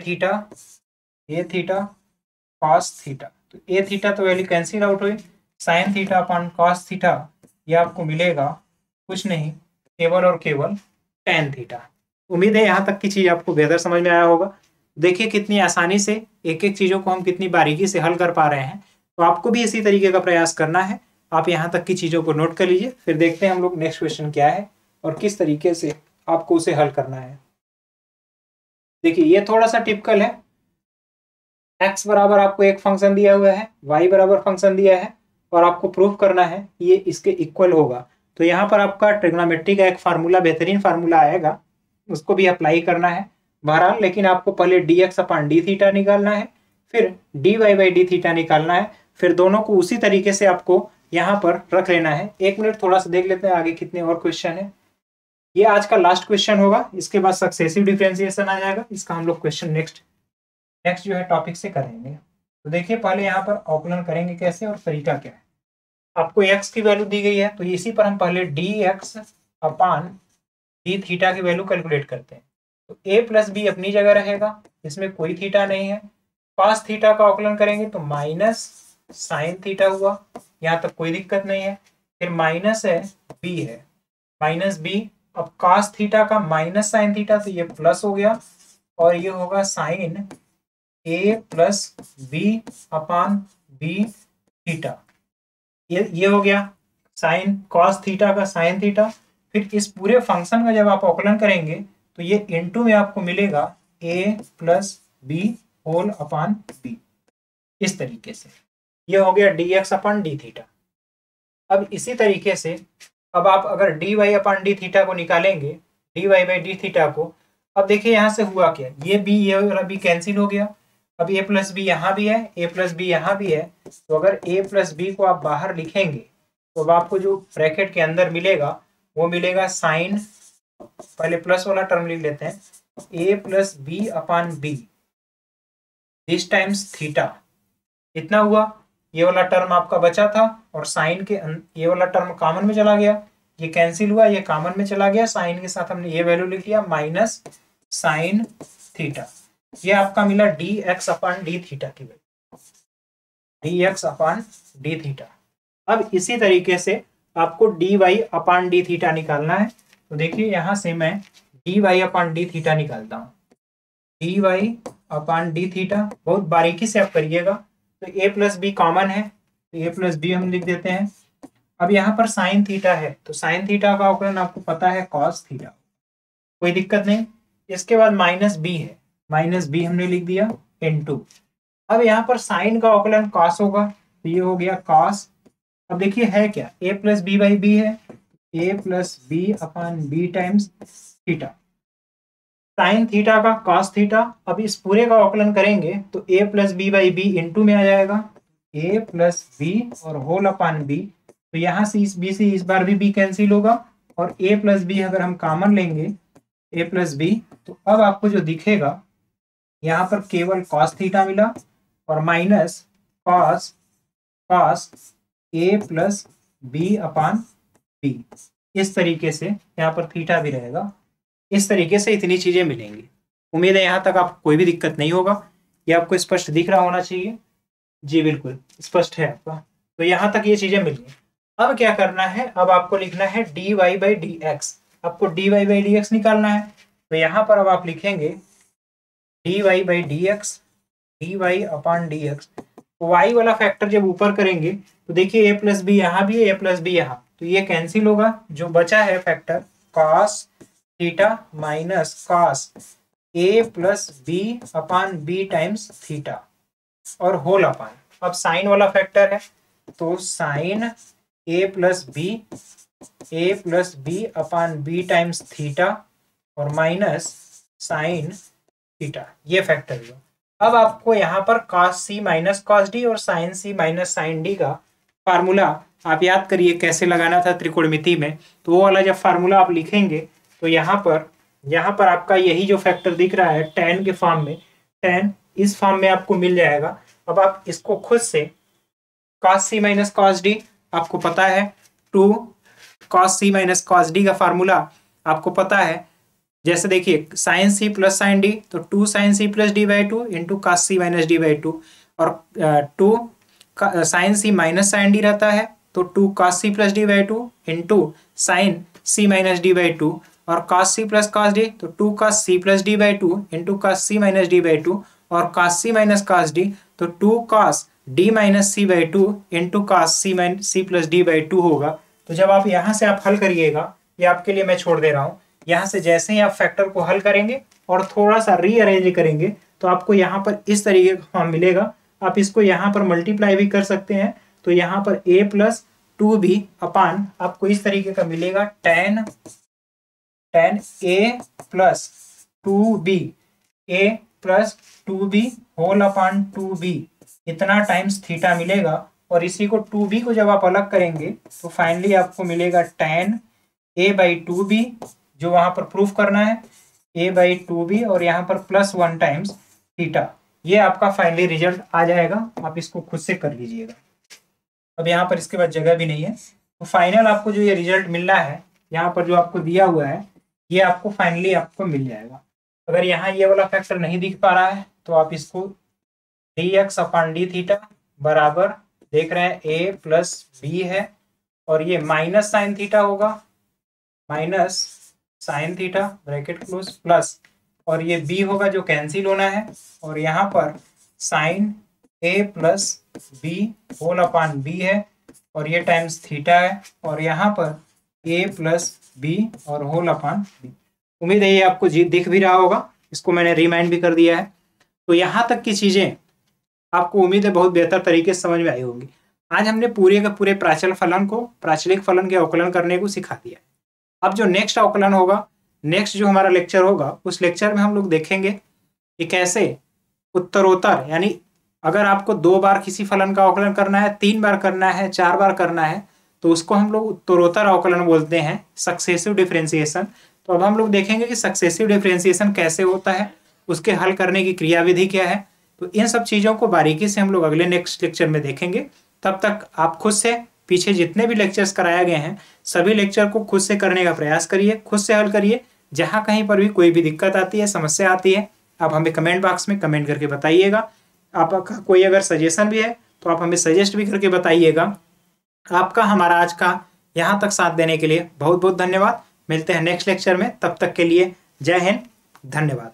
theta cos theta. तो A theta तो value cancel out हुई, sine theta upon cos theta, ये आपको मिलेगा कुछ नहीं, केवल और केवल टेन थीटा। उम्मीद है यहाँ तक की चीज आपको बेहतर समझ में आया होगा। देखिए कितनी आसानी से एक एक चीजों को हम कितनी बारीकी से हल कर पा रहे हैं। तो आपको भी इसी तरीके का प्रयास करना है। आप यहाँ तक की चीजों को नोट कर लीजिए, फिर देखते हैं हम लोग नेक्स्ट क्वेश्चन क्या है और किस तरीके से आपको उसे हल करना है। देखिए ये थोड़ा सा टिपिकल है, x बराबर आपको एक फंक्शन दिया हुआ है, y बराबर फंक्शन दिया है, और आपको प्रूव करना है ये इसके इक्वल होगा। तो यहाँ पर आपका ट्रिग्नोमेट्री का एक फार्मूला, बेहतरीन फार्मूला आएगा, उसको भी अप्लाई करना है बहरहाल। लेकिन आपको पहले dx अपान डी थीटा निकालना है, फिर dy बाई डी थीटा निकालना है, फिर दोनों को उसी तरीके से आपको यहाँ पर रख लेना है। एक मिनट थोड़ा सा देख लेते हैं आगे कितने और क्वेश्चन है। ये आज का लास्ट क्वेश्चन होगा, इसके बाद सक्सेसिव डिफरेंशिएशन आ जाएगा। इसका हम लोग क्वेश्चन नेक्स्ट जो है टॉपिक से करेंगे। तो देखिए पहले यहाँ पर अवकलन करेंगे कैसे और तरीका क्या है। आपको x की वैल्यू दी गई है, तो इसी पर हम पहले dx अपान डी थीटा की वैल्यू कैलकुलेट करते हैं। तो ए प्लस बी अपनी जगह रहेगा, इसमें कोई थीटा नहीं है। कॉस थीटा का आकलन करेंगे तो माइनस साइन थीटा हुआ, यहाँ तक कोई दिक्कत नहीं है। फिर माइनस है बी है, माइनस बी। अब कॉस थीटा का माइनस साइन थीटा, तो ये प्लस हो गया और ये होगा sign A plus B upon B theta. ये हो गया साइन कॉस थीटा का साइन थीटा। फिर इस पूरे फंक्शन का जब आप अवकलन करेंगे तो ये इनटू में आपको मिलेगा A plus B whole upon B, इस तरीके से। ये हो गया D X upon D theta. अब इसी तरीके से अब आप अगर D Y upon D theta को निकालेंगे, D Y by D theta को, अब देखिए यहाँ से हुआ क्या, ये बी ये वाला बी कैंसिल हो गया। अब ए प्लस बी यहाँ भी है, ए प्लस बी यहाँ भी है। तो अगर ए प्लस बी को आप बाहर लिखेंगे तो अब आपको जो ब्रैकेट के अंदर मिलेगा वो मिलेगा साइन, पहले प्लस वाला टर्म लिख लेते हैं, A plus B upon B this times theta. इतना हुआ, ये वाला टर्म आपका बचा था और साइन के ये वाला टर्म कॉमन में चला गया, ये कैंसिल हुआ, ये कॉमन में चला गया, साइन के साथ हमने ये वैल्यू लिख लिया माइनस साइन थीटा। ये आपका मिला D X upon D theta की value, D X upon D theta. अब इसी तरीके से आपको D Y upon D theta निकालना है। तो देखिए यहाँ से मैं D Y upon D theta निकालता हूँ, D Y upon D theta. बहुत बारीकी से आप करिएगा। तो ए प्लस बी कॉमन है, तो ए प्लस बी हम लिख देते हैं। अब यहाँ पर साइन थीटा है, तो साइन थीटा का अवकलन आपको पता है कॉस थीटा, कोई दिक्कत नहीं। इसके बाद माइनस बी है, माइनस बी हमने लिख दिया इनटू। अब यहाँ पर साइन का अवकलन कॉस होगा, तो ये हो गया कॉस। अब देखिए है क्या, A plus B by B है, A plus B upon B times theta, sine theta का कॉस थीटा। अब इस पूरे का अवकलन करेंगे तो A plus B by B into में आ जाएगा, ए प्लस बी और होल अपान बी। तो यहाँ से इस बी से इस बार भी बी कैंसिल होगा और ए प्लस बी अगर हम कॉमन लेंगे, ए प्लस बी, तो अब आपको जो दिखेगा यहाँ पर केवल कॉस थीटा मिला और minus cos cos A plus B upon B. इस तरीके से यहाँ पर थीटा भी रहेगा। इस तरीके से इतनी चीजें मिलेंगी। उम्मीद है यहाँ तक आपको कोई भी दिक्कत नहीं होगा, ये आपको स्पष्ट दिख रहा होना चाहिए। जी बिल्कुल स्पष्ट है आपका। तो यहाँ तक ये चीजें मिल गई। अब क्या करना है, अब आपको लिखना है D Y by D X. आपको D Y by D X निकालना है। तो यहाँ पर अब आप लिखेंगे D Y by D X, D Y upon D X. तो वाई वाला फैक्टर जब ऊपर करेंगे तो देखिए ए प्लस बी यहाँ भी है, ए प्लस बी यहाँ, तो ये कैंसिल होगा। जो बचा है factor cos theta minus cos A plus B upon B times theta और होल अपान। अब साइन वाला फैक्टर है तो sine A plus B upon B times theta और माइनस साइन थीटा, ये फैक्टर हुआ। अब आपको यहाँ पर cos c minus cos D और sin c minus sine D का फार्मूला आप याद करिए कैसे लगाना था त्रिकोणमिति में। तो वो वाला जब फार्मूला आप लिखेंगे तो यहाँ पर आपका यही जो फैक्टर दिख रहा है tan के फॉर्म में, tan इस फॉर्म में आपको मिल जाएगा। अब आप इसको खुद से cos c minus cos d आपको पता है, 2 cos c minus cos d का फार्मूला आपको पता है। जैसे देखिए sine c plus sine d, तो 2 sine c plus D by 2 into cos c minus D by 2, और 2 साइन सी माइनस साइन डी रहता है तो 2 cos c plus D by 2 into sine C minus D by 2, और cos c plus cos d तो 2 cos c plus D by 2 into cos c minus D by 2, और cos c minus cos d तो 2 cos d minus c by 2 into cos c plus D by 2 होगा। तो जब आप यहाँ से आप हल करिएगा, ये आपके लिए मैं छोड़ दे रहा हूँ, यहाँ से जैसे ही आप फैक्टर को हल करेंगे और थोड़ा सा रीअरेंज करेंगे तो आपको यहाँ पर इस तरीके का फॉर्म मिलेगा। आप इसको यहाँ पर मल्टीप्लाई भी कर सकते हैं, तो यहाँ पर a प्लस 2b अपान आपको इस तरीके का मिलेगा tan a plus 2b, a plus 2b whole upon 2b, इतना टाइम्स थीटा मिलेगा। और इसी को 2b को जब आप अलग करेंगे तो फाइनली आपको मिलेगा tan a बाई 2b, जो वहां पर प्रूफ करना है a बाई 2b, और यहाँ पर प्लस 1 टाइम्स थीटा। ये आपका फाइनली रिजल्ट आ जाएगा, आप इसको खुद से कर लीजिएगा। अब यहाँ पर इसके बाद जगह भी नहीं है, तो फाइनल आपको जो ये रिजल्ट मिल रहा है यहाँ पर जो आपको दिया हुआ है ये आपको फाइनली आपको मिल जाएगा। अगर यहाँ ये वाला फैक्टर नहीं दिख पा रहा है तो आप इसको dx अपॉन डी थीटा बराबर देख रहे हैं a प्लस बी है, और ये माइनस साइन थीटा होगा, minus sine theta bracket close plus, और ये b होगा जो कैंसिल होना है, और यहाँ पर sine a plus B whole upon b है, और ये टाइम्स थीटा है, और यहाँ पर a प्लस बी और होल अपॉन बी। उम्मीद है ये आपको दिख भी रहा होगा, इसको मैंने रिमाइंड भी कर दिया है। तो यहाँ तक की चीजें आपको उम्मीद है बहुत बेहतर तरीके से समझ में आई होंगी। आज हमने पूरे के पूरे प्राचलिक फलन के अवकलन करने को सिखा दिया। अब जो नेक्स्ट अवकलन होगा, नेक्स्ट जो हमारा लेक्चर होगा, उस लेक्चर में हम लोग देखेंगे कि कैसे उत्तरोत्तर, यानी अगर आपको 2 बार किसी फलन का अवकलन करना है, 3 बार करना है, 4 बार करना है, तो उसको हम लोग उत्तरोत्तर अवकलन बोलते हैं, सक्सेसिव डिफरेंशिएशन। तो अब हम लोग देखेंगे कि सक्सेसिव डिफरेंशिएशन कैसे होता है, उसके हल करने की क्रियाविधि क्या है। तो इन सब चीज़ों को बारीकी से हम लोग अगले नेक्स्ट लेक्चर में देखेंगे। तब तक आप खुद से पीछे जितने भी लेक्चर्स कराए गए हैं सभी लेक्चर को खुद से करने का प्रयास करिए, खुद से हल करिए। जहाँ कहीं पर भी कोई भी दिक्कत आती है, समस्या आती है, आप हमें कमेंट बॉक्स में कमेंट करके बताइएगा। आपका कोई अगर सजेशन भी है तो आप हमें सजेस्ट भी करके बताइएगा। आपका हमारा आज का यहाँ तक साथ देने के लिए बहुत बहुत धन्यवाद। मिलते हैं नेक्स्ट लेक्चर में, तब तक के लिए जय हिंद, धन्यवाद।